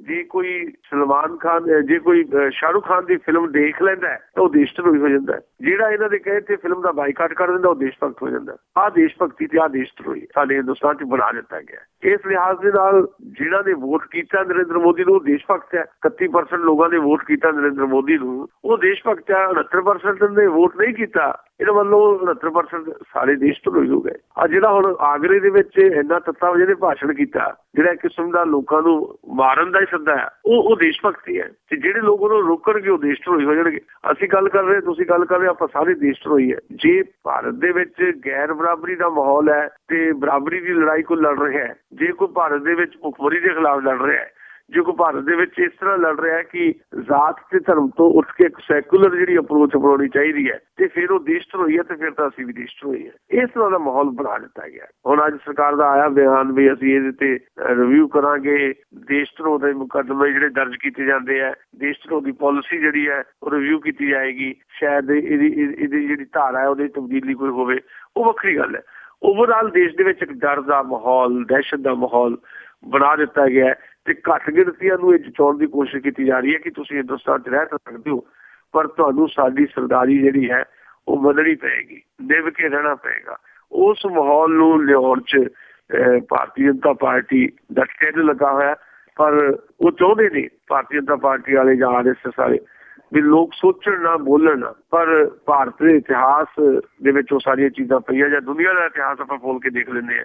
ਜੇ ਕੋਈ ਸਲਮਾਨ ਖਾਨ ਜੇ ਕੋਈ ਸ਼ਾਹਰੁਖ ਖਾਨ ਦੀ ਫਿਲਮ ਦੇਖ ਲੈਂਦਾ ਤਾਂ ਉਹ ਦੇਸ਼ ਧਰੋਹੀ ਹੋ ਜਾਂਦਾ। ਜਿਹੜਾ ਇਹਨਾਂ ਦੇ ਕਹੇ ਤੇ ਫਿਲਮ ਦਾ ਬਾਈਕਾਟ ਕਰ ਦਿੰਦਾ ਉਹ ਦੇਸ਼ ਭਗਤ ਹੋ ਜਾਂਦਾ। ਆਹ ਦੇਸ਼ ਭਗਤੀ ਤੇ ਆਹ ਦੇਸ਼ ਧਰੋਹੀ ਸਾਡੇ ਹਿੰਦੁਸਤਾਨ 'ਚ ਬਣਾ ਦਿੱਤਾ ਗਿਆ। ਇਸ ਲਿਹਾਜ਼ ਦੇ ਨਾਲ ਜਿਹਨਾਂ ਨੇ ਵੋਟ ਕੀਤਾ ਨਰਿੰਦਰ ਮੋਦੀ ਨੂੰ ਉਹ ਦੇਸ਼ ਭਗਤ ਹੈ। 31% ਲੋਕਾਂ ਨੇ ਵੋਟ ਕੀਤਾ ਨਰਿੰਦਰ ਮੋਦੀ ਨੂੰ, ਉਹ ਦੇਸ਼ ਭਗਤ ਹੈ। 69% ਨੇ ਵੋਟ ਨਹੀਂ ਕੀਤਾ, ਇਹਨਾਂ ਵੱਲੋਂ 69% ਸਾਰੇ ਦੇਸ਼ ਧਰੋਹੀ ਹੋ ਗਏ। ਆ ਜਿਹੜਾ ਹੁਣ ਆਗਰੇ ਦੇ ਵਿੱਚ ਇੰਨਾ ਤੱਤਾ ਵਜੇ ਨੇ ਭਾਸ਼ਣ ਕੀਤਾ, ਜਿਹੜਾ ਕਿਸਮ ਦਾ ਲੋਕਾਂ ਨੂੰ ਮਾਰਨ ਦਾ ਹੀ ਸੱਦਾ ਹੈ, ਉਹ ਦੇਸ਼ ਭਗਤੀ ਹੈ। ਤੇ ਜਿਹੜੇ ਲੋਕ ਉਹਨੂੰ ਰੋਕਣਗੇ ਉਹ ਦੇਸ਼ ਧਰੋਹੀ ਹੋ ਜਾਣਗੇ। ਅਸੀਂ ਗੱਲ ਕਰ ਰਹੇ, ਤੁਸੀਂ ਗੱਲ ਕਰ ਰਹੇ, ਆਪਾਂ ਸਾਰੇ ਦੇਸ਼ ਧਰੋਹੀ ਹੈ। ਜੇ ਭਾਰਤ ਦੇ ਵਿੱਚ ਗੈਰ ਬਰਾਬਰੀ ਦਾ ਮਾਹੌਲ ਹੈ ਤੇ ਬਰਾਬਰੀ ਦੀ ਲੜਾਈ ਕੋਈ ਲੜ ਰਿਹਾ ਹੈ, ਜੇ ਕੋਈ ਭਾਰਤ ਦੇ ਵਿੱਚ ਭੁੱਖਮਰੀ ਦੇ ਖਿਲਾਫ ਲੜ ਰਿਹਾ ਹੈ, ਜੇ ਕੋਈ ਭਾਰਤ ਦੇ ਵਿੱਚ ਇਸ ਤਰ੍ਹਾਂ ਲੜ ਰਿਹਾ ਕਿ ਜ਼ਾਤ ਤੇ ਧਰਮ ਤੋਂ ਉੱਠ ਕੇ ਇੱਕ ਸੈਕੂਲਰ ਜਿਹੜੀ ਅਪਰੋਚ ਅਪਣਾਉਣੀ ਚਾਹੀਦੀ ਹੈ, ਤੇ ਫਿਰ ਉਹ ਦੇਸ਼ ਧਰੋਹੀ ਹੈ। ਤੇ ਫਿਰ ਤਾਂ ਅਸੀਂ ਵੀ ਦੇਸ਼ ਧਰੋਹੀ ਹੈ। ਇਸ ਤਰ੍ਹਾਂ ਦਾ ਮਾਹੌਲ ਬਣਾ ਦਿੱਤਾ ਗਿਆ। ਹੁਣ ਅੱਜ ਸਰਕਾਰ ਦਾ ਆਇਆ ਬਿਆਨ ਵੀ ਅਸੀਂ ਇਹਦੇ ਤੇ ਰਿਵਿਊ ਕਰਾਂਗੇ, ਦੇਸ਼ ਧਰੋਹ ਦੇ ਮੁਕੱਦਮੇ ਜਿਹੜੇ ਦਰਜ ਕੀਤੇ ਜਾਂਦੇ ਹੈ, ਦੇਸ਼ ਧਰੋਹ ਦੀ ਪਾਲਿਸੀ ਜਿਹੜੀ ਹੈ ਉਹ ਰਿਵਿਊ ਕੀਤੀ ਜਾਏਗੀ। ਸ਼ਾਇਦ ਇਹਦੀ ਜਿਹੜੀ ਧਾਰਾ ਹੈ ਉਹਦੀ ਤਬਦੀਲੀ ਕੋਈ ਹੋਵੇ, ਉਹ ਵੱਖਰੀ ਗੱਲ ਹੈ। ਓਵਰਆਲ ਦੇਸ਼ ਦੇ ਵਿੱਚ ਇੱਕ ਡਰ ਦਾ ਮਾਹੌਲ, ਦਹਿਸ਼ਤ ਦਾ ਮਾਹੌਲ ਬਣਾ ਦਿੱਤਾ ਗਿਆ ਤੇ ਘੱਟ ਗਿਣਤੀਆਂ ਨੂੰ ਇਹ ਜਤਾਉਣ ਦੀ ਕੋਸ਼ਿਸ਼ ਕੀਤੀ ਜਾ ਰਹੀ ਹੈ ਕਿ ਤੁਸੀਂ ਹਿੰਦੁਸਤਾਨ 'ਚ ਰਹਿ ਸਕਦੇ ਹੋ, ਪਰ ਤੁਹਾਨੂੰ ਸਾਡੀ ਸਰਦਾਰੀ ਜਿਹੜੀ ਹੈ ਉਹ ਮੰਨਣੀ ਪਏਗੀ, ਨਿਭ ਕੇ ਰਹਿਣਾ ਪਏਗਾ। ਉਸ ਮਾਹੌਲ ਨੂੰ ਲਿਆਉਣ 'ਚ ਭਾਰਤੀ ਜਨਤਾ ਪਾਰਟੀ ਦਾ ਢਿੱਡ ਲੱਗਾ ਹੋਇਆ। ਪਰ ਉਹ ਚਾਹੁੰਦੇ ਨੇ ਭਾਰਤੀ ਜਨਤਾ ਪਾਰਟੀ ਵਾਲੇ ਜਾਂ RSS ਵਾਲੇ ਵੀ ਲੋਕ ਸੋਚਣ ਨਾ, ਬੋਲਣ ਨਾ। ਪਰ ਭਾਰਤ ਦੇ ਇਤਿਹਾਸ ਦੇ ਵਿੱਚ ਉਹ ਸਾਰੀਆਂ ਚੀਜ਼ਾਂ ਪਈਆਂ, ਜਾਂ ਦੁਨੀਆ ਦਾ ਇਤਿਹਾਸ ਆਪਾਂ ਖੋਲ ਕੇ ਦੇਖ ਲੈਂਦੇ ਹਾਂ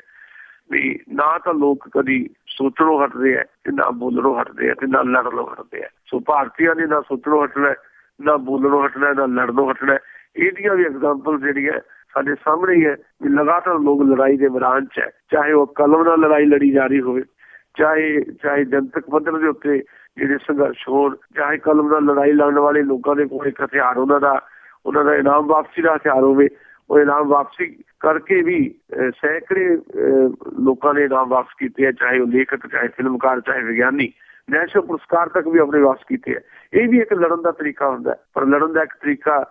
ਵੀ ਨਾ ਤਾਂ ਲੋਕ ਕਦੀ ਸੋਚਣੋਂ ਹਟਦੇ ਹੈ ਤੇ ਨਾ ਬੋਲਣੋਂ ਹਟਦੇ ਹੈ ਤੇ ਨਾ ਲੜਨੋਂ ਹਟਦੇ ਹੈ। ਸੋ ਭਾਰਤੀਆਂ ਨੇ ਨਾ ਸੋਚਣੋਂ ਹਟਣਾ, ਨਾ ਬੋਲਣੋਂ ਹਟਣਾ, ਨਾ ਲੜਨੋਂ ਹਟਣਾ। ਇਹਦੀਆਂ ਵੀ ਐਗਜ਼ਾਮਪਲ ਜਿਹੜੀਆਂ ਸਾਡੇ ਸਾਹਮਣੇ ਹੀ ਹੈ ਵੀ ਲਗਾਤਾਰ ਲੋਕ ਲੜਾਈ ਦੇ ਮੈਦਾਨ 'ਚ ਹੈ। ਚਾਹੇ ਉਹ ਕਲਮ ਨਾਲ ਲੜਾਈ ਲੜੀ ਜਾ ਰਹੀ ਹੋਵੇ, ਚਾਹੇ ਜਨਤਕ ਪੱਧਰ ਦੇ ਉੱਤੇ ਜਿਹੜੇ ਸੰਘਰਸ਼ ਹੋਣ, ਚਾਹੇ ਕਲਮ ਨਾਲ ਲੜਾਈ ਲੜਨ ਵਾਲੇ ਲੋਕਾਂ ਦੇ ਕੋਲ ਇੱਕ ਹਥਿਆਰ ਉਹਨਾਂ ਦਾ ਇਨਾਮ ਵਾਪਸੀ ਦਾ ਹਥਿਆਰ ਹੋਵੇ। ਉਹ ਇਨਾਮ ਵਾਪਸੀ ਕਰਕੇ ਵੀ ਸੈਂਕੜੇ ਲੋਕਾਂ ਨੇ ਇਨਾਮ ਵਾਪਸ ਕੀਤੇ ਹੈ, ਚਾਹੇ ਉਹ ਲੇਖਕ, ਚਾਹੇ ਫਿਲਮਕਾਰ, ਚਾਹੇ ਵਿਗਿਆਨੀ। ਨੈਸ਼ਨਲ ਪੁਰਸਕਾਰ ਤੱਕ ਵੀ ਆਪਣੇ ਵਾਪਸ ਕੀਤੇ ਹੈ। ਇਹ ਵੀ ਇੱਕ ਲੜਨ ਦਾ ਤਰੀਕਾ ਹੁੰਦਾ, ਪਰ ਲੜਨ ਦਾ ਇੱਕ ਤਰੀਕਾ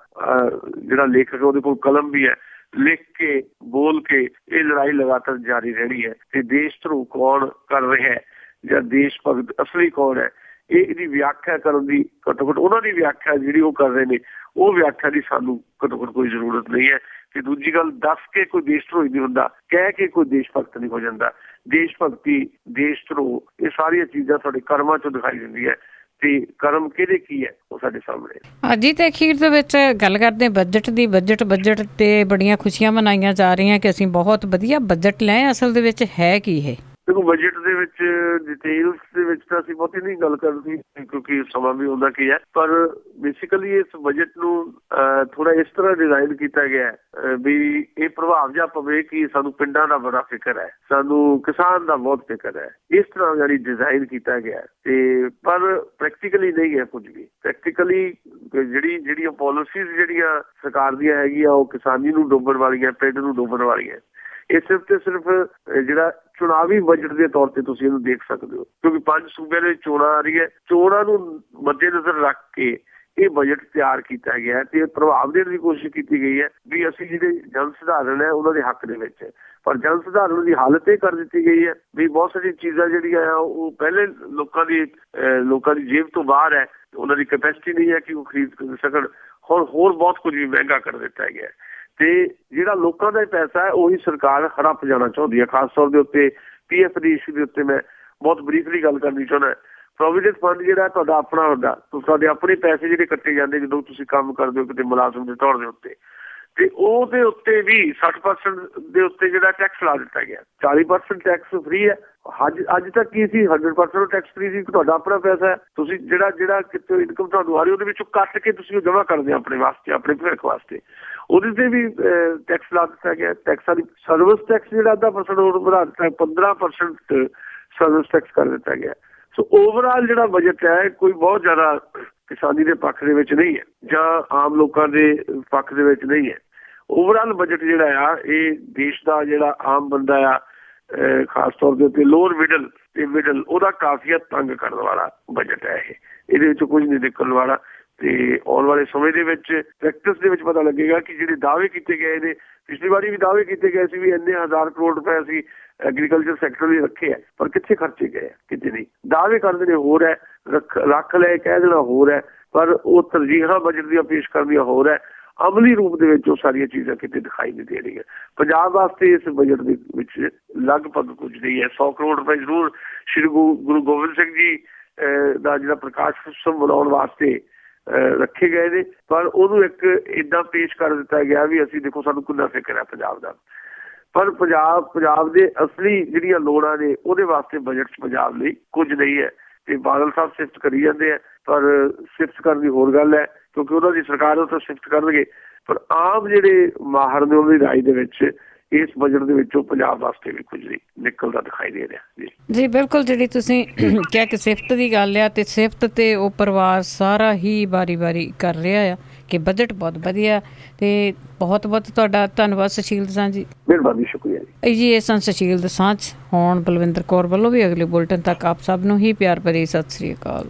ਜਿਹੜਾ ਲੇਖਕ ਉਹਦੇ ਕੋਲ ਕਲਮ ਵੀ ਹੈ, ਲਿਖ ਕੇ, ਬੋਲ ਕੇ ਇਹ ਲੜਾਈ ਲਗਾਤਾਰ ਜਾਰੀ ਰਹਿਣੀ ਹੈ। ਤੇ ਦੇਸ਼ ਧਰੋਹ ਕੌਣ ਕਰ ਰਿਹਾ ਹੈ ਜਾਂ ਦੇਸ਼ ਭਗਤ ਅਸਲੀ ਕੌਣ ਹੈ, ਇਹਦੀ ਵਿਆਖਿਆ ਕਰਨ ਦੀ ਘੱਟੋ ਘੱਟ ਉਹਨਾਂ ਦੀ ਵਿਆਖਿਆ ਜਿਹੜੀ ਉਹ ਕਰ ਰਹੇ ਨੇ, ਉਹ ਵਿਆਖਿਆ ਦੀ ਸਾਨੂੰ ਘੱਟੋ ਘੱਟ ਕੋਈ ਜ਼ਰੂਰਤ ਨਹੀਂ ਹੈ। ਤੇ ਦੂਜੀ ਗੱਲ, ਦੱਸ ਕੇ ਕੋਈ ਦੇਸ਼ ਧਰੋਹੀ ਨਹੀਂ ਹੁੰਦਾ, ਕਹਿ ਕੇ ਕੋਈ ਦੇਸ਼ ਭਗਤ ਨਹੀਂ ਹੋ ਜਾਂਦਾ। ਦੇਸ਼ ਭਗਤੀ, ਦੇਸ਼ ਧਰੋਹ, ਇਹ ਸਾਰੀਆਂ ਚੀਜ਼ਾਂ ਸਾਡੇ ਕਰਮਾਂ 'ਚੋਂ ਦਿਖਾਈ ਦਿੰਦੀ ਹੈ। ਤੇ ਕਰਮ ਕਿਹਦੇ ਕੀ ਹੈ ਉਹ ਸਾਡੇ ਸਾਹਮਣੇ। ਅੱਜ ਤੇ ਅਖੀਰ ਦੇ ਵਿੱਚ ਗੱਲ ਕਰਦੇ ਬਜਟ ਦੀ। ਬਜਟ ਤੇ ਬੜੀਆਂ ਖੁਸ਼ੀਆਂ ਮਨਾਈਆਂ ਜਾ ਰਹੀਆਂ ਕਿ ਅਸੀਂ ਬਹੁਤ ਵਧੀਆ ਬਜਟ ਲਏ। ਅਸਲ ਦੇ ਵਿੱਚ ਹੈ ਕੀ ਇਹ? ਦੇਖੋ ਬਜਟ ਦੇ ਵਿੱਚ ਡਿਟੇਲਸ ਦੇ ਵਿੱਚ ਤਾਂ ਅਸੀਂ ਬਹੁਤੀ ਨਹੀਂ ਗੱਲ ਕਰਨੀ ਕਿਉਂਕਿ ਸਮਾਂ ਵੀ ਹੁੰਦਾ ਕੀ ਹੈ, ਪਰ ਬੇਸਿਕਲੀ ਇਸ ਬਜਟ ਨੂੰ ਥੋੜਾ ਇਸ ਤਰ੍ਹਾਂ ਡਿਜ਼ਾਈਨ ਕੀਤਾ ਗਿਆ ਵੀ ਇਹ ਪ੍ਰਭਾਵ ਜਿਹਾ ਪਵੇ ਕਿ ਸਾਨੂੰ ਪਿੰਡਾਂ ਦਾ ਬੜਾ ਫਿਕਰ ਹੈ, ਸਾਨੂੰ ਕਿਸਾਨ ਦਾ ਬਹੁਤ ਫਿਕਰ ਹੈ, ਇਸ ਤਰ੍ਹਾਂ ਜਿਹੜੀ ਡਿਜ਼ਾਈਨ ਕੀਤਾ ਗਿਆ ਤੇ ਪਰ ਪ੍ਰੈਕਟੀਕਲੀ ਨਹੀਂ ਹੈ ਕੁਝ ਵੀ। ਪ੍ਰੈਕਟੀਕਲੀ ਜਿਹੜੀਆਂ ਪਾਲਿਸੀਜ਼ ਜਿਹੜੀਆਂ ਸਰਕਾਰ ਦੀਆਂ ਹੈਗੀਆਂ ਉਹ ਕਿਸਾਨੀ ਨੂੰ ਡੋਬਣ ਵਾਲੀਆਂ, ਪਿੰਡ ਨੂੰ ਡੋਬਣ ਵਾਲੀਆਂ। ਇਹ ਸਿਰਫ ਤੇ ਸਿਰਫ ਜਿਹੜਾ ਚੁਣਾਵੀ ਬਜਟ ਦੇ ਤੌਰ ਤੇ ਤੁਸੀਂ ਇਹਨੂੰ ਦੇਖ ਸਕਦੇ ਹੋ, ਕਿਉਂਕਿ 5 ਸੂਬਿਆਂ ਦੇ ਚੋਣਾਂ ਆ ਰਹੀ ਹੈ, ਚੋਣਾਂ ਨੂੰ ਮੱਦੇਨਜ਼ਰ ਰੱਖ ਕੇ ਇਹ ਬਜਟ ਤਿਆਰ ਕੀਤਾ ਗਿਆ ਤੇ ਪ੍ਰਭਾਵ ਦੇਣ ਦੀ ਕੋਸ਼ਿਸ਼ ਕੀਤੀ ਗਈ ਹੈ ਵੀ ਅਸੀਂ ਜਿਹੜੇ ਜਨ ਸਧਾਰਨ ਹੈ ਉਹਨਾਂ ਦੇ ਹੱਕ ਦੇ ਵਿੱਚ ਹੈ। ਪਰ ਜਨ ਸਧਾਰਨ ਦੀ ਹਾਲਤ ਇਹ ਕਰ ਦਿੱਤੀ ਗਈ ਹੈ ਵੀ ਬਹੁਤ ਸਾਰੀਆਂ ਚੀਜ਼ਾਂ ਜਿਹੜੀਆਂ ਆ ਉਹ ਪਹਿਲੇ ਲੋਕਾਂ ਦੀ ਜੇਬ ਤੋਂ ਬਾਹਰ ਹੈ, ਉਹਨਾਂ ਦੀ ਕੈਪੈਸਿਟੀ ਨਹੀਂ ਹੈ ਕਿ ਉਹ ਖਰੀਦ ਸਕਣ। ਹੋਰ ਬਹੁਤ ਕੁਝ ਵੀ ਮਹਿੰਗਾ ਕਰ ਦਿੱਤਾ ਗਿਆ ਤੇ ਜਿਹੜਾ ਲੋਕਾਂ ਦਾ ਪੈਸਾ ਹੈ ਉਹੀ ਸਰਕਾਰ ਹੜੱਪ ਜਾਣਾ ਚਾਹੁੰਦੀ ਹੈ। ਖਾਸ ਤੌਰ ਦੇ ਉੱਤੇ PF ਦੇ ਇਸ਼ੂ ਦੇ ਉੱਤੇ ਮੈਂ ਬਹੁਤ ਬਰੀਫਲੀ ਗੱਲ ਕਰਨੀ ਚਾਹੁੰਦਾ। ਪ੍ਰੋਵੀਡੈਂਟ ਫੰਡ ਜਿਹੜਾ ਤੁਹਾਡਾ ਆਪਣਾ ਹੁੰਦਾ, ਤੁਹਾਡੇ ਆਪਣੇ ਪੈਸੇ ਜਿਹੜੇ ਕੱਟੇ ਜਾਂਦੇ ਜਦੋਂ ਤੁਸੀਂ ਕੰਮ ਕਰਦੇ ਹੋ ਕਿਤੇ ਮੁਲਾਜ਼ਮ ਦੇ ਤੌਰ ਦੇ ਉੱਤੇ, ਤੇ ਉਹਦੇ ਉੱਤੇ ਵੀ 60% ਦੇ ਉੱਤੇ ਜਿਹੜਾ ਟੈਕਸ ਲਾ ਦਿੱਤਾ ਗਿਆ। 40% ਟੈਕਸ ਫ੍ਰੀ ਹੈ। ਅੱਜ ਤੱਕ ਕੀ ਸੀ, 100% ਟੈਕਸ ਫ੍ਰੀ ਸੀ। ਤੁਹਾਡਾ ਆਪਣਾ ਪੈਸਾ ਹੈ, ਤੁਸੀਂ ਜਿਹੜਾ ਕਿਤੇ ਇਨਕਮ ਤੁਹਾਨੂੰ ਆ ਰਹੀ ਉਹਦੇ ਵਿੱਚੋਂ ਕੱਟ ਕੇ ਤੁਸੀਂ ਉਹ ਜਮ੍ਹਾਂ ਕਰਦੇ ਹੋ ਆਪਣੇ ਵਾਸਤੇ, ਆਪਣੇ ਭਵਿੱਖ ਵਾਸਤੇ, ਉਹਦੇ ਤੇ ਵੀ ਟੈਕਸ ਲਾ ਦਿੱਤਾ ਗਿਆ। ਟੈਕਸਾਂ ਦੀ ਸਰਵਿਸ ਟੈਕਸ ਜਿਹੜਾ 0.5% ਹੋਰ ਵਧਾ ਦਿੱਤਾ, 15% ਸਰਵਿਸ ਟੈਕਸ ਕਰ ਦਿੱਤਾ ਗਿਆ। ਸੋ ਓਵਰਆਲ ਜਿਹੜਾ ਬਜਟ ਹੈ ਕੋਈ ਬਹੁਤ ਜ਼ਿਆਦਾ ਕਿਸਾਨੀ ਦੇ ਪੱਖ ਦੇ ਵਿੱਚ ਨਹੀਂ ਹੈ ਜਾਂ ਆਮ ਲੋਕਾਂ ਦੇ ਪੱਖ ਦੇ ਵਿੱਚ ਨਹੀਂ ਹੈ। ਓਵਰਆਲ ਬਜਟ ਜਿਹੜਾ ਆ ਇਹ ਦੇਸ਼ ਦਾ ਜਿਹੜਾ ਆਮ ਬੰਦਾ ਆ, ਖਾਸ ਤੌਰ ਦੇ ਉੱਤੇ ਲੋਅਰ ਮਿਡਲ ਉਹਦਾ ਕਾਫੀਆ ਤੰਗ ਕਰਨ ਵਾਲਾ ਬਜਟ ਹੈ ਇਹ। ਇਹਦੇ ਵਿੱਚ ਕੁਝ ਨਹੀਂ ਨਿਕਲਣ ਵਾਲਾ ਤੇ ਆਉਣ ਵਾਲੇ ਸਮੇਂ ਦੇ ਵਿੱਚ ਪ੍ਰੈਕਟਿਸ ਦੇ ਵਿੱਚ ਪਤਾ ਲੱਗੇਗਾ ਕਿ ਜਿਹੜੇ ਦਾਅਵੇ ਕੀਤੇ ਗਏ ਨੇ, ਪਿਛਲੀ ਵਾਰੀ ਵੀ ਦਾਅਵੇ ਕੀਤੇ ਗਏ ਸੀ ਵੀ ਇੰਨੇ 1000 ਕਰੋੜ ਰੁਪਏ ਅਸੀਂ ਐਗਰੀਕਲਚਰ ਸੈਕਟਰ ਲਈ ਰੱਖੇ ਆ, ਪਰ ਕਿੱਥੇ ਖਰਚੇ ਗਏ, ਕਿਤੇ ਨਹੀਂ। ਦਾਅਵੇ ਕਰਦੇ ਨੇ ਹੋਰ ਹੈ, ਰੱਖ ਲਏ ਕਹਿ ਦੇਣਾ ਹੋਰ ਹੈ, ਪਰ ਉਹ ਤਰਜੀਹਾਂ ਬਜਟ ਦੀਆਂ ਪੇਸ਼ ਕਰਨੀਆਂ ਹੋਰ ਹੈ। ਅਮਲੀ ਰੂਪ ਦੇ ਵਿੱਚ ਉਹ ਸਾਰੀਆਂ ਚੀਜ਼ਾਂ ਕਿਤੇ ਦਿਖਾਈ ਨਹੀਂ ਦੇ ਰਹੀਆਂ। ਪੰਜਾਬ ਵਾਸਤੇ ਇਸ ਬਜਟ ਦੇ ਵਿੱਚ ਲਗਭਗ ਕੁਝ ਨਹੀਂ ਹੈ। 100 ਕਰੋੜ ਰੁਪਏ ਜ਼ਰੂਰ ਸ਼੍ਰੀ ਗੁਰੂ ਗੋਬਿੰਦ ਸਿੰਘ ਜੀ ਦਾ ਜਿਹੜਾ ਪ੍ਰਕਾਸ਼ ਉਤਸਵ ਮਨਾਉਣ ਵਾਸਤੇ ਰੱਖੇ ਗਏ ਨੇ, ਪਰ ਉਹਨੂੰ ਇੱਕ ਏਦਾਂ ਪੇਸ਼ ਕਰ ਦਿੱਤਾ ਗਿਆ ਵੀ ਅਸੀਂ ਦੇਖੋ ਸਾਨੂੰ ਕਿੰਨਾ ਫਿਕਰ ਹੈ ਪੰਜਾਬ ਦਾ। ਪਰ ਪੰਜਾਬ ਦੇ ਅਸਲੀ ਜਿਹੜੀਆਂ ਲੋੜਾਂ ਨੇ ਉਹਦੇ ਵਾਸਤੇ ਬਜਟ 'ਚ ਪੰਜਾਬ ਲਈ ਕੁਝ ਨਹੀਂ ਹੈ। ਤੇ ਬਾਦਲ ਸਾਹਿਬ ਸਿਫਤ ਕਰੀ ਜਾਂਦੇ ਆ, ਪਰ ਸਿਫਤ ਕਰਨ ਦੀ ਹੋਰ ਗੱਲ ਹੈ ਕਿਉਂਕਿ ਉਹਨਾਂ ਦੀ ਸਰਕਾਰ ਉਹ ਤਾਂ ਸਿਫਤ ਕਰਨਗੇ, ਪਰ ਆਮ ਜਿਹੜੇ ਮਾਹਰ ਨੇ ਉਹਨਾਂ ਦੀ ਰਾਏ ਦੇ ਵਿੱਚ ਇਸ ਬਜਟ ਦੇ ਵਿੱਚੋਂ ਪੰਜਾਬ ਵਾਸਤੇ ਵੀ ਕੁਝ ਨਹੀਂ ਨਿਕਲਦਾ ਦਿਖਾਈ ਦੇ ਰਿਹਾ। ਜੀ ਬਿਲਕੁਲ, ਜਿਹੜੀ ਤੁਸੀਂ ਕਿਹਾ ਕਿ ਸਿਫਤ ਦੀ ਗੱਲ ਆ ਤੇ ਸਿਫਤ ਤੇ ਉਹ ਪਰਿਵਾਰ ਸਾਰਾ ਹੀ ਵਾਰੀ ਕਰ ਰਿਹਾ ਆ ਕਿ ਬਜਟ ਬਹੁਤ ਵਧੀਆ ਤੇ ਬਹੁਤ ਤੁਹਾਡਾ ਧੰਨਵਾਦ ਸੁਸ਼ੀਲ ਦਸਾਂਝ ਜੀ। ਮਿਹਰਬਾਨੀ, ਸ਼ੁਕਰੀਆ ਜੀ। ਇਹ ਸਨ ਸੁਸ਼ੀਲ ਦਸਾਂਝ। ਹੁਣ ਬਲਵਿੰਦਰ ਕੌਰ ਵੱਲੋਂ ਵੀ ਅਗਲੇ ਬੁਲਟਨ ਤੱਕ ਆਪ ਸਭ ਨੂੰ ਹੀ ਪਿਆਰ ਭਰੀ ਸਤਿ ਸ੍ਰੀ ਅਕਾਲ।